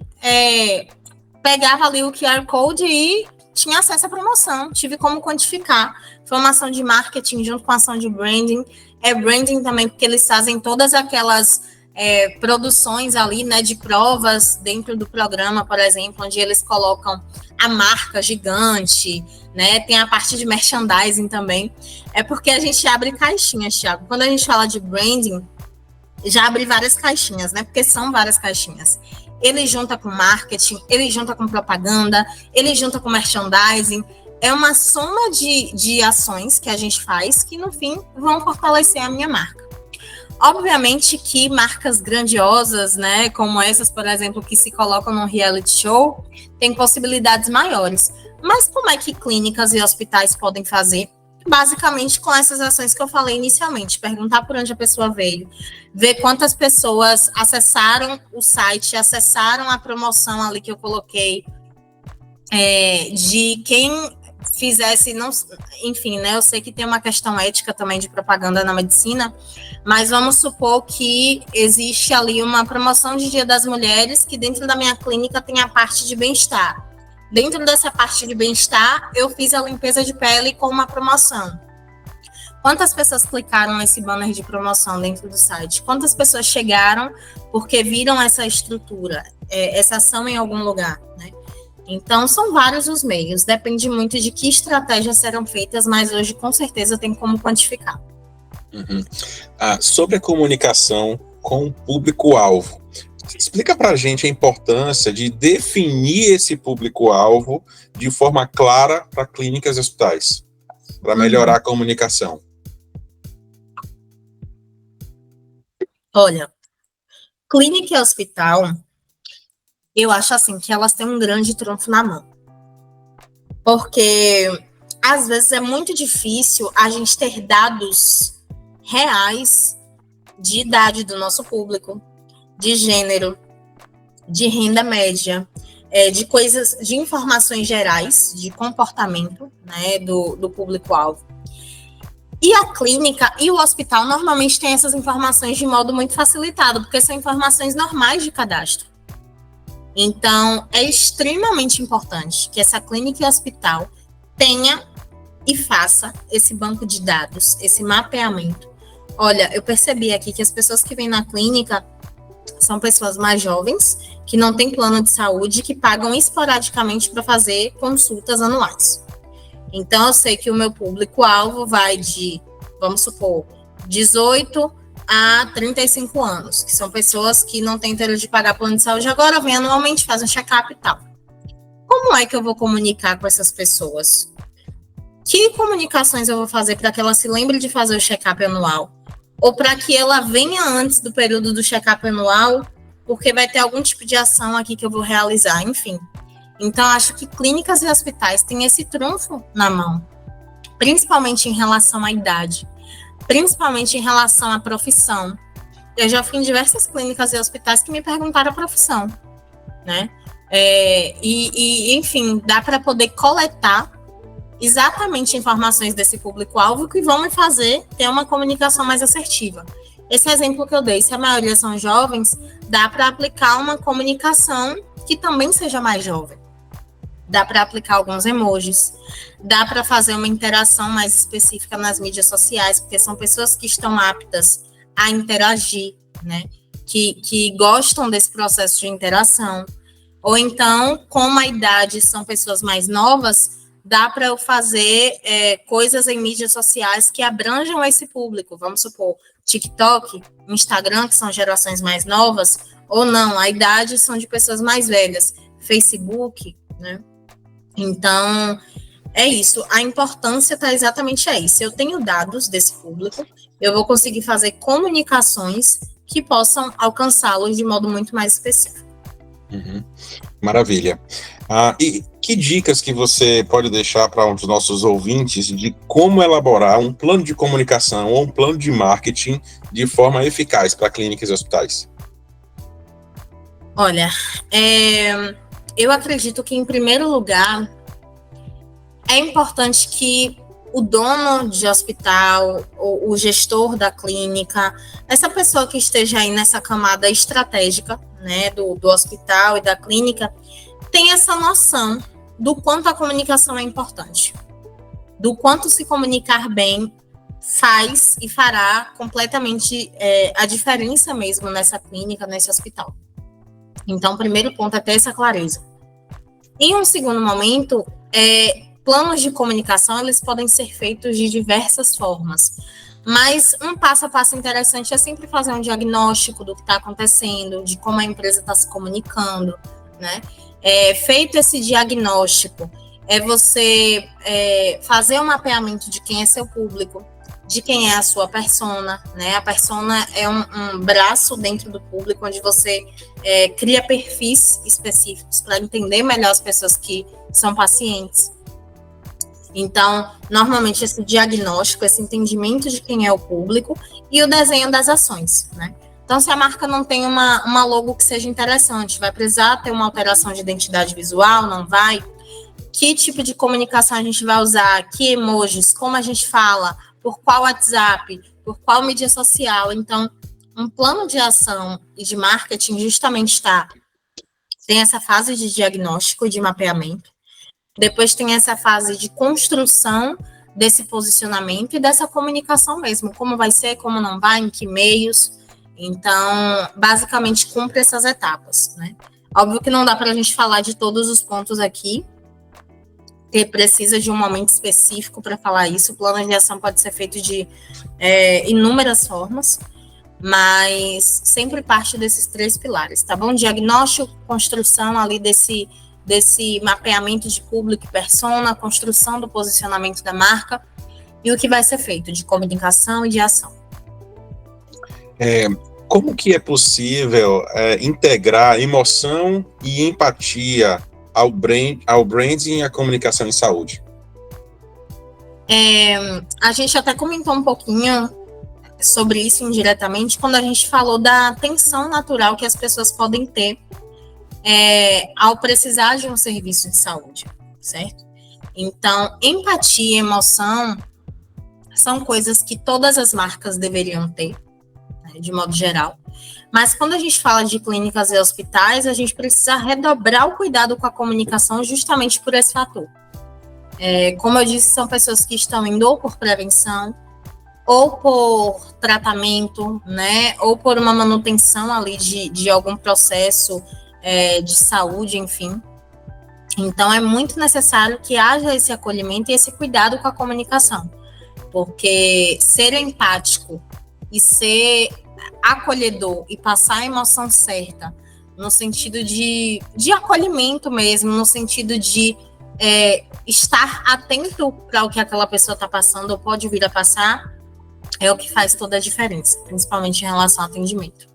pegava ali o QR Code e tinha acesso à promoção. Tive como quantificar. Foi uma ação de marketing junto com a ação de branding. Branding também, porque eles fazem todas aquelas produções ali, né, de provas dentro do programa, por exemplo, onde eles colocam a marca gigante, né, tem a parte de merchandising também. Porque a gente abre caixinhas, Thiago. Quando a gente fala de branding, já abre várias caixinhas, né, porque são várias caixinhas. Ele junta com marketing, ele junta com propaganda, ele junta com merchandising. É uma soma de ações que a gente faz que, no fim, vão fortalecer a minha marca. Obviamente que marcas grandiosas, né, como essas, por exemplo, que se colocam num reality show, têm possibilidades maiores. Mas como é que clínicas e hospitais podem fazer? Basicamente com essas ações que eu falei inicialmente, perguntar por onde a pessoa veio, ver quantas pessoas acessaram o site, acessaram a promoção ali que eu coloquei, de quem fizesse, não, enfim, né, eu sei que tem uma questão ética também de propaganda na medicina, mas vamos supor que existe ali uma promoção de Dia das Mulheres, que dentro da minha clínica tem a parte de bem-estar. Dentro dessa parte de bem-estar, eu fiz a limpeza de pele com uma promoção. Quantas pessoas clicaram nesse banner de promoção dentro do site? Quantas pessoas chegaram porque viram essa estrutura, essa ação em algum lugar, né? Então, são vários os meios. Depende muito de que estratégias serão feitas, mas hoje, com certeza, tem como quantificar. Uhum. Sobre a comunicação com o público-alvo. Explica para a gente a importância de definir esse público-alvo de forma clara para clínicas e hospitais, para melhorar a comunicação. Olha, clínica e hospital, eu acho assim que elas têm um grande trunfo na mão. Porque, às vezes, é muito difícil a gente ter dados reais de idade do nosso público, de gênero, de renda média, de coisas, de informações gerais, de comportamento, né, do público-alvo. E a clínica e o hospital normalmente têm essas informações de modo muito facilitado, porque são informações normais de cadastro. Então, é extremamente importante que essa clínica e hospital tenha e faça esse banco de dados, esse mapeamento. Olha, eu percebi aqui que as pessoas que vêm na clínica são pessoas mais jovens, que não têm plano de saúde, que pagam esporadicamente para fazer consultas anuais. Então, eu sei que o meu público-alvo vai de, vamos supor, 18 a 35 anos, que são pessoas que não têm interesse de pagar plano de saúde agora, vêm anualmente, fazem um check-up e tal. Como é que eu vou comunicar com essas pessoas? Que comunicações eu vou fazer para que ela se lembre de fazer o check-up anual? Ou para que ela venha antes do período do check-up anual, porque vai ter algum tipo de ação aqui que eu vou realizar, enfim. Então, acho que clínicas e hospitais têm esse trunfo na mão, principalmente em relação à idade, principalmente em relação à profissão. Eu já fui em diversas clínicas e hospitais que me perguntaram a profissão, né? Enfim, dá para poder coletar exatamente informações desse público-alvo que vão me fazer ter uma comunicação mais assertiva. Esse exemplo que eu dei, se a maioria são jovens, dá para aplicar uma comunicação que também seja mais jovem. Dá para aplicar alguns emojis, dá para fazer uma interação mais específica nas mídias sociais, porque são pessoas que estão aptas a interagir, né? Que gostam desse processo de interação. Ou então, como a idade são pessoas mais novas, dá para eu fazer coisas em mídias sociais que abranjam esse público. Vamos supor, TikTok, Instagram, que são gerações mais novas, ou não, a idade são de pessoas mais velhas, Facebook, né? Então, é isso. A importância está exatamente aí. Se eu tenho dados desse público, eu vou conseguir fazer comunicações que possam alcançá-los de modo muito mais específico. Maravilha. E que dicas que você pode deixar para os nossos ouvintes de como elaborar um plano de comunicação ou um plano de marketing de forma eficaz para clínicas e hospitais? Olha, eu acredito que, em primeiro lugar, é importante que o dono de hospital, o gestor da clínica, essa pessoa que esteja aí nessa camada estratégica, né, do hospital e da clínica, tenha essa noção do quanto a comunicação é importante, do quanto se comunicar bem faz e fará completamente a diferença mesmo nessa clínica, nesse hospital. Então, o primeiro ponto é ter essa clareza. Em um segundo momento, planos de comunicação, eles podem ser feitos de diversas formas, mas um passo a passo interessante é sempre fazer um diagnóstico do que está acontecendo, de como a empresa está se comunicando, né? Feito esse diagnóstico, você fazer um mapeamento de quem é seu público, de quem é a sua persona, né? A persona é um braço dentro do público, onde você cria perfis específicos para entender melhor as pessoas que são pacientes. Então, normalmente, esse diagnóstico, esse entendimento de quem é o público e o desenho das ações, né? Então, se a marca não tem uma logo que seja interessante, vai precisar ter uma alteração de identidade visual, não vai? Que tipo de comunicação a gente vai usar? Que emojis? Como a gente fala? Por qual WhatsApp? Por qual mídia social? Então, um plano de ação e de marketing justamente tem essa fase de diagnóstico e de mapeamento. Depois tem essa fase de construção desse posicionamento e dessa comunicação mesmo. Como vai ser, como não vai, em que meios. Então, basicamente, cumpre essas etapas, né? Óbvio que não dá para a gente falar de todos os pontos aqui, porque precisa de um momento específico para falar isso. O plano de ação pode ser feito de inúmeras formas, mas sempre parte desses 3 pilares, tá bom? Diagnóstico, construção ali desse mapeamento de público e persona, construção do posicionamento da marca e o que vai ser feito de comunicação e de ação. Como que é possível integrar emoção e empatia ao branding e à comunicação em saúde? A gente até comentou um pouquinho sobre isso indiretamente quando a gente falou da tensão natural que as pessoas podem ter ao precisar de um serviço de saúde, certo? Então, empatia e emoção são coisas que todas as marcas deveriam ter, né, de modo geral. Mas quando a gente fala de clínicas e hospitais, a gente precisa redobrar o cuidado com a comunicação justamente por esse fator. Como eu disse, são pessoas que estão indo ou por prevenção, ou por tratamento, né, ou por uma manutenção ali de algum processo de saúde, enfim. Então, é muito necessário que haja esse acolhimento e esse cuidado com a comunicação, porque ser empático e ser acolhedor e passar a emoção certa, no sentido de acolhimento mesmo, no sentido de estar atento para o que aquela pessoa está passando ou pode vir a passar, é o que faz toda a diferença, principalmente em relação ao atendimento.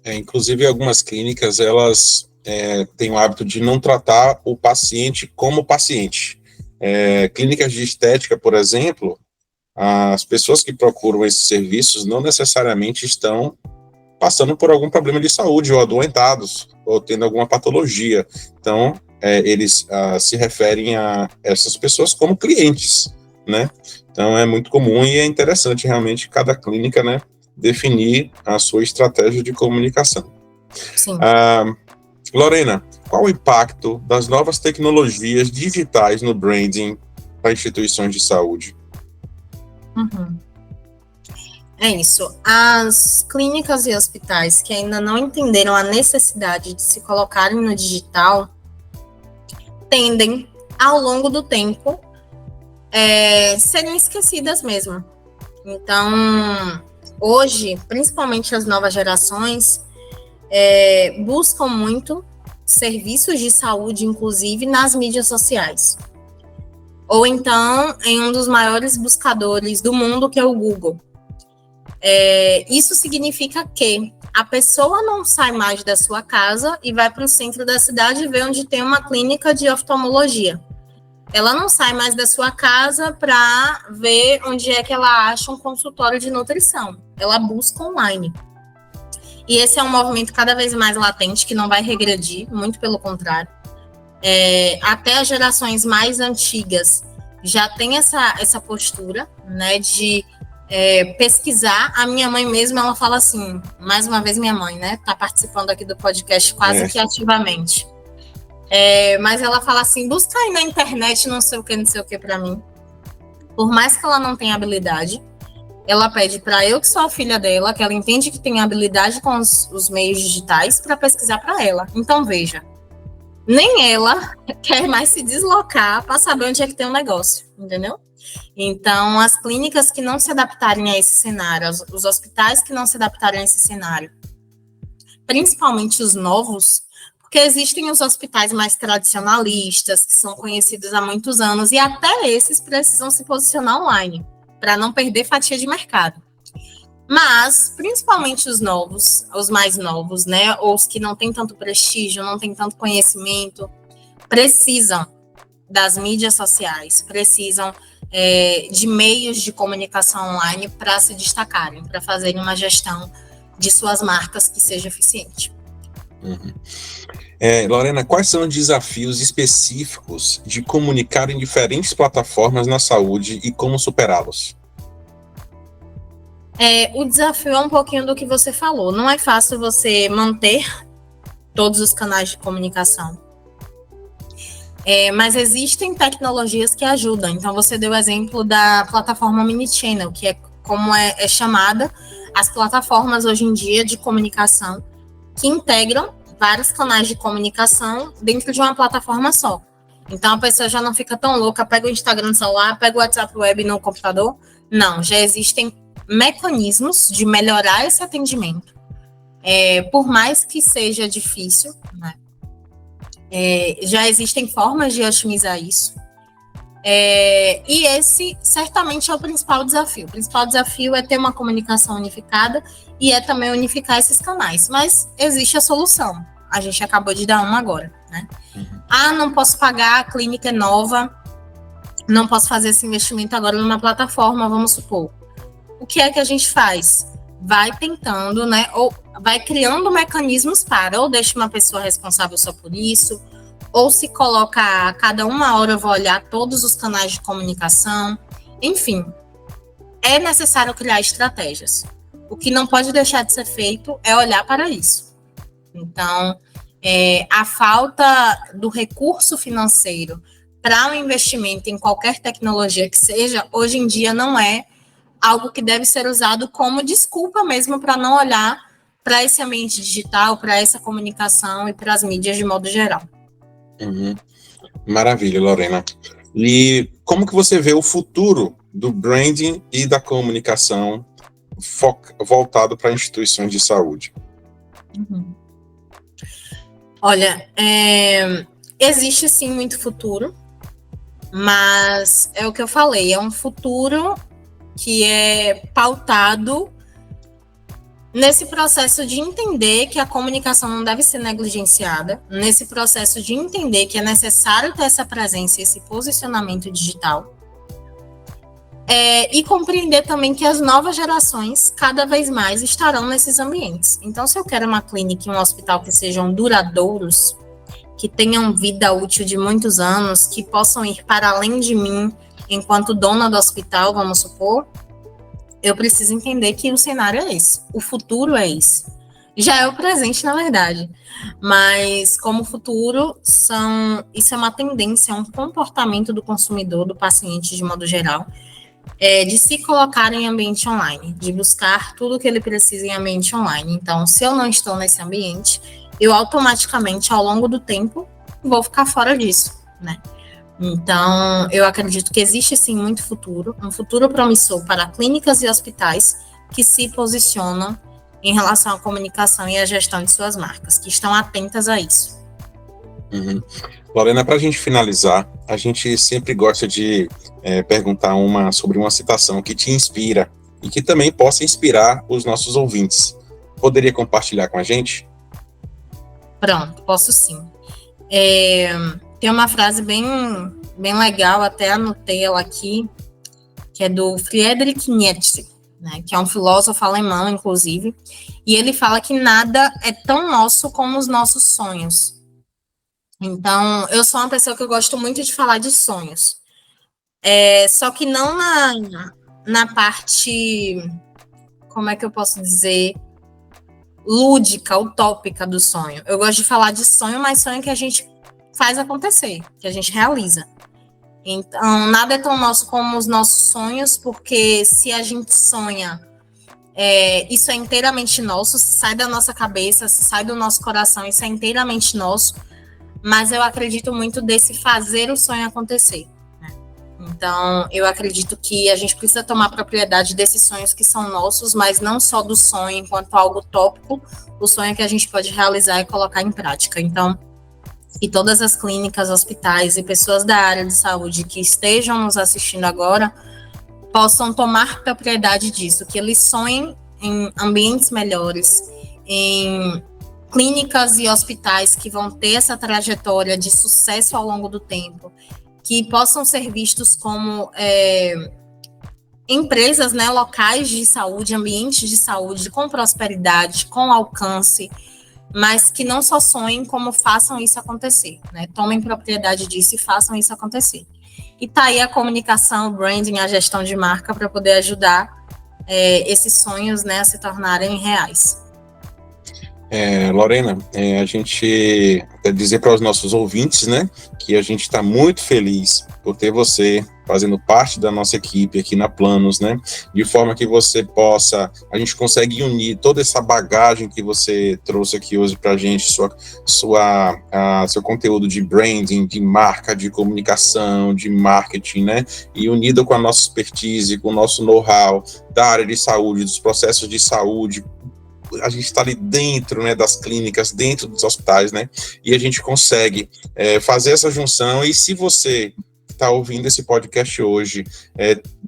Inclusive, algumas clínicas, elas têm o hábito de não tratar o paciente como paciente. Clínicas de estética, por exemplo, as pessoas que procuram esses serviços não necessariamente estão passando por algum problema de saúde, ou adoentados, ou tendo alguma patologia. Então, eles se referem a essas pessoas como clientes, né? Então, é muito comum e é interessante, realmente, cada clínica, né, definir a sua estratégia de comunicação. Sim. Lorena, qual o impacto das novas tecnologias digitais no branding para instituições de saúde? Uhum. É isso. As clínicas e hospitais que ainda não entenderam a necessidade de se colocarem no digital tendem, ao longo do tempo, serem esquecidas mesmo. Então, hoje, principalmente as novas gerações, buscam muito serviços de saúde, inclusive nas mídias sociais. Ou então em um dos maiores buscadores do mundo, que é o Google. Isso significa que a pessoa não sai mais da sua casa e vai para o centro da cidade e vê onde tem uma clínica de oftalmologia. Ela não sai mais da sua casa para ver onde é que ela acha um consultório de nutrição. Ela busca online. E esse é um movimento cada vez mais latente, que não vai regredir, muito pelo contrário. Até as gerações mais antigas já tem essa postura, né, de pesquisar. A minha mãe mesmo, ela fala assim, mais uma vez minha mãe, né, tá participando aqui do podcast quase que ativamente. Mas ela fala assim, busca aí na internet não sei o que para mim. Por mais que ela não tenha habilidade, ela pede para eu, que sou a filha dela, que ela entende que tem habilidade com os meios digitais, para pesquisar para ela. Então, veja, nem ela quer mais se deslocar para saber onde é que tem um negócio, entendeu? Então, as clínicas que não se adaptarem a esse cenário, os hospitais que não se adaptarem a esse cenário, principalmente os novos, porque existem os hospitais mais tradicionalistas, que são conhecidos há muitos anos, e até esses precisam se posicionar online, para não perder fatia de mercado. Mas, principalmente os novos, os mais novos, né, ou os que não têm tanto prestígio, não têm tanto conhecimento, precisam das mídias sociais, precisam de meios de comunicação online para se destacarem, para fazerem uma gestão de suas marcas que seja eficiente. Uhum. Lorena, quais são os desafios específicos de comunicar em diferentes plataformas na saúde e como superá-los? O desafio é um pouquinho do que você falou. Não é fácil você manter todos os canais de comunicação. Mas existem tecnologias que ajudam. Então, você deu o exemplo da plataforma Minichannel, que é como é chamada as plataformas hoje em dia de comunicação, que integram vários canais de comunicação dentro de uma plataforma só. Então, a pessoa já não fica tão louca, pega o Instagram no celular, pega o WhatsApp web no computador. Não, já existem mecanismos de melhorar esse atendimento. Por mais que seja difícil, né? Já existem formas de otimizar isso. E esse certamente é o principal desafio. O principal desafio é ter uma comunicação unificada e é também unificar esses canais. Mas existe a solução. A gente acabou de dar uma agora, né? Uhum. Não posso pagar, a clínica é nova, não posso fazer esse investimento agora numa plataforma, vamos supor. O que é que a gente faz? Vai tentando, né? Ou vai criando mecanismos ou deixa uma pessoa responsável só por isso, ou se coloca a cada uma hora eu vou olhar todos os canais de comunicação. Enfim, é necessário criar estratégias. O que não pode deixar de ser feito é olhar para isso. Então, a falta do recurso financeiro para um investimento em qualquer tecnologia que seja, hoje em dia não é algo que deve ser usado como desculpa mesmo para não olhar para esse ambiente digital, para essa comunicação e para as mídias de modo geral. Uhum. Maravilha, Lorena. E como que você vê o futuro do branding e da comunicação voltado para instituições de saúde? Uhum. Olha, existe sim muito futuro, mas é o que eu falei, é um futuro que é pautado nesse processo de entender que a comunicação não deve ser negligenciada, nesse processo de entender que é necessário ter essa presença e esse posicionamento digital, e compreender também que as novas gerações cada vez mais estarão nesses ambientes. Então, se eu quero uma clínica e um hospital que sejam duradouros, que tenham vida útil de muitos anos, que possam ir para além de mim enquanto dona do hospital, vamos supor, eu preciso entender que o cenário é esse, o futuro é esse. Já é o presente, na verdade, mas como futuro, isso é uma tendência, é um comportamento do consumidor, do paciente de modo geral, de se colocar em ambiente online, de buscar tudo o que ele precisa em ambiente online. Então, se eu não estou nesse ambiente, eu automaticamente, ao longo do tempo, vou ficar fora disso, né? Então, eu acredito que existe, sim, muito futuro, um futuro promissor para clínicas e hospitais que se posicionam em relação à comunicação e à gestão de suas marcas, que estão atentas a isso. Uhum. Lorena, para a gente finalizar, a gente sempre gosta de perguntar sobre uma citação que te inspira e que também possa inspirar os nossos ouvintes. Poderia compartilhar com a gente? Pronto, posso sim. Tem uma frase bem legal, até anotei ela aqui, que é do Friedrich Nietzsche, né, que é um filósofo alemão, inclusive, e ele fala que nada é tão nosso como os nossos sonhos. Então, eu sou uma pessoa que eu gosto muito de falar de sonhos. Só que não na parte, como é que eu posso dizer, lúdica, utópica do sonho. Eu gosto de falar de sonho, mas sonho que a gente faz acontecer, que a gente realiza. Então, nada é tão nosso como os nossos sonhos, porque se a gente sonha, isso é inteiramente nosso, se sai da nossa cabeça, se sai do nosso coração, isso é inteiramente nosso. Mas eu acredito muito desse fazer o sonho acontecer, né? Então, eu acredito que a gente precisa tomar propriedade desses sonhos que são nossos, mas não só do sonho enquanto algo utópico, o sonho que a gente pode realizar e colocar em prática. Então, que todas as clínicas, hospitais e pessoas da área de saúde que estejam nos assistindo agora possam tomar propriedade disso, que eles sonhem em ambientes melhores, em clínicas e hospitais que vão ter essa trajetória de sucesso ao longo do tempo, que possam ser vistos como empresas, né, locais de saúde, ambientes de saúde com prosperidade, com alcance, mas que não só sonhem, como façam isso acontecer, né? Tomem propriedade disso e façam isso acontecer. E tá aí a comunicação, o branding, a gestão de marca para poder ajudar esses sonhos, né, a se tornarem reais. Lorena, a gente quer dizer para os nossos ouvintes, né, que a gente está muito feliz por ter você fazendo parte da nossa equipe aqui na Planos, né, de forma que a gente consegue unir toda essa bagagem que você trouxe aqui hoje para a gente, seu conteúdo de branding, de marca, de comunicação, de marketing, né, e unido com a nossa expertise, com o nosso know-how da área de saúde, dos processos de saúde. A gente está ali dentro, né, das clínicas, dentro dos hospitais, né, e a gente consegue fazer essa junção. E se você está ouvindo esse podcast hoje,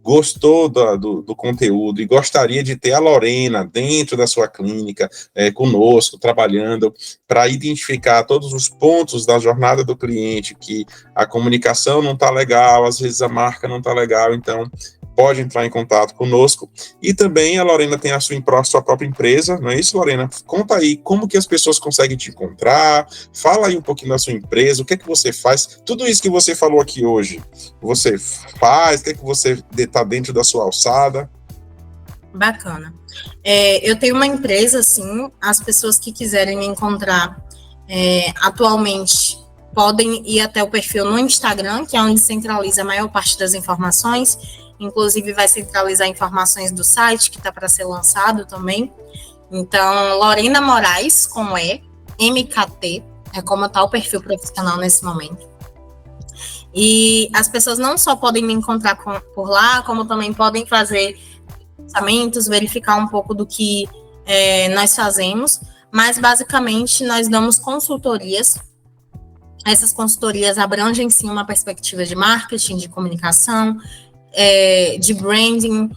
gostou do conteúdo e gostaria de ter a Lorena dentro da sua clínica, conosco, trabalhando, para identificar todos os pontos da jornada do cliente, que a comunicação não está legal, às vezes a marca não está legal, então pode entrar em contato conosco. E também a Lorena tem a sua própria empresa, não é isso, Lorena? Conta aí como que as pessoas conseguem te encontrar, fala aí um pouquinho da sua empresa, o que é que você faz, tudo isso que você falou aqui hoje, você faz, o que é que você está dentro da sua alçada? Bacana. Eu tenho uma empresa, assim, as pessoas que quiserem me encontrar atualmente podem ir até o perfil no Instagram, que é onde centraliza a maior parte das informações. Inclusive vai centralizar informações do site, que está para ser lançado também. Então, Lorena Moraes, com MKT, é como está o perfil profissional nesse momento. E as pessoas não só podem me encontrar por lá, como também podem fazer pensamentos, verificar um pouco do que nós fazemos, mas basicamente nós damos consultorias. Essas consultorias abrangem sim uma perspectiva de marketing, de comunicação, de branding,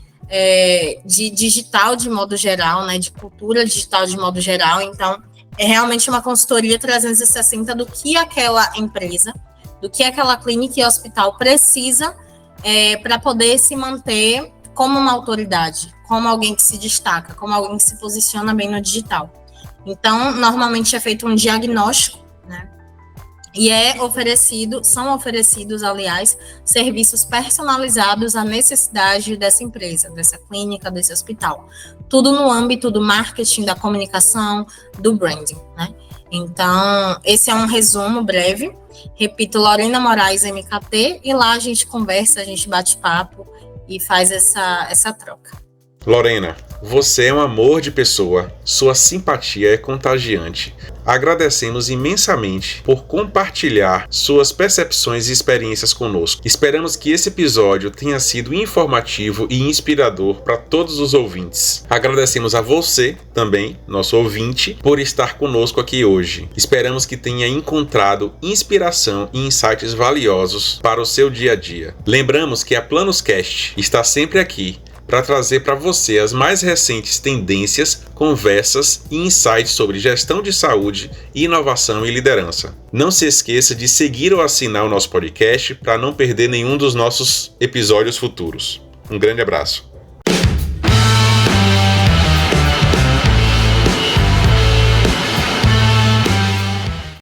de digital de modo geral, né, de cultura digital de modo geral. Então, é realmente uma consultoria 360 do que aquela empresa, do que aquela clínica e hospital precisa para poder se manter como uma autoridade, como alguém que se destaca, como alguém que se posiciona bem no digital. Então, normalmente é feito um diagnóstico, né? E são oferecidos, aliás, serviços personalizados à necessidade dessa empresa, dessa clínica, desse hospital. Tudo no âmbito do marketing, da comunicação, do branding, né? Então, esse é um resumo breve. Repito, Lorena Moraes MKT, e lá a gente conversa, a gente bate papo e faz essa troca. Lorena, você é um amor de pessoa, sua simpatia é contagiante. Agradecemos imensamente por compartilhar suas percepções e experiências conosco. Esperamos que esse episódio tenha sido informativo e inspirador para todos os ouvintes. Agradecemos a você também, nosso ouvinte, por estar conosco aqui hoje. Esperamos que tenha encontrado inspiração e insights valiosos para o seu dia a dia. Lembramos que a PlanusCast está sempre aqui para trazer para você as mais recentes tendências, conversas e insights sobre gestão de saúde, inovação e liderança. Não se esqueça de seguir ou assinar o nosso podcast para não perder nenhum dos nossos episódios futuros. Um grande abraço.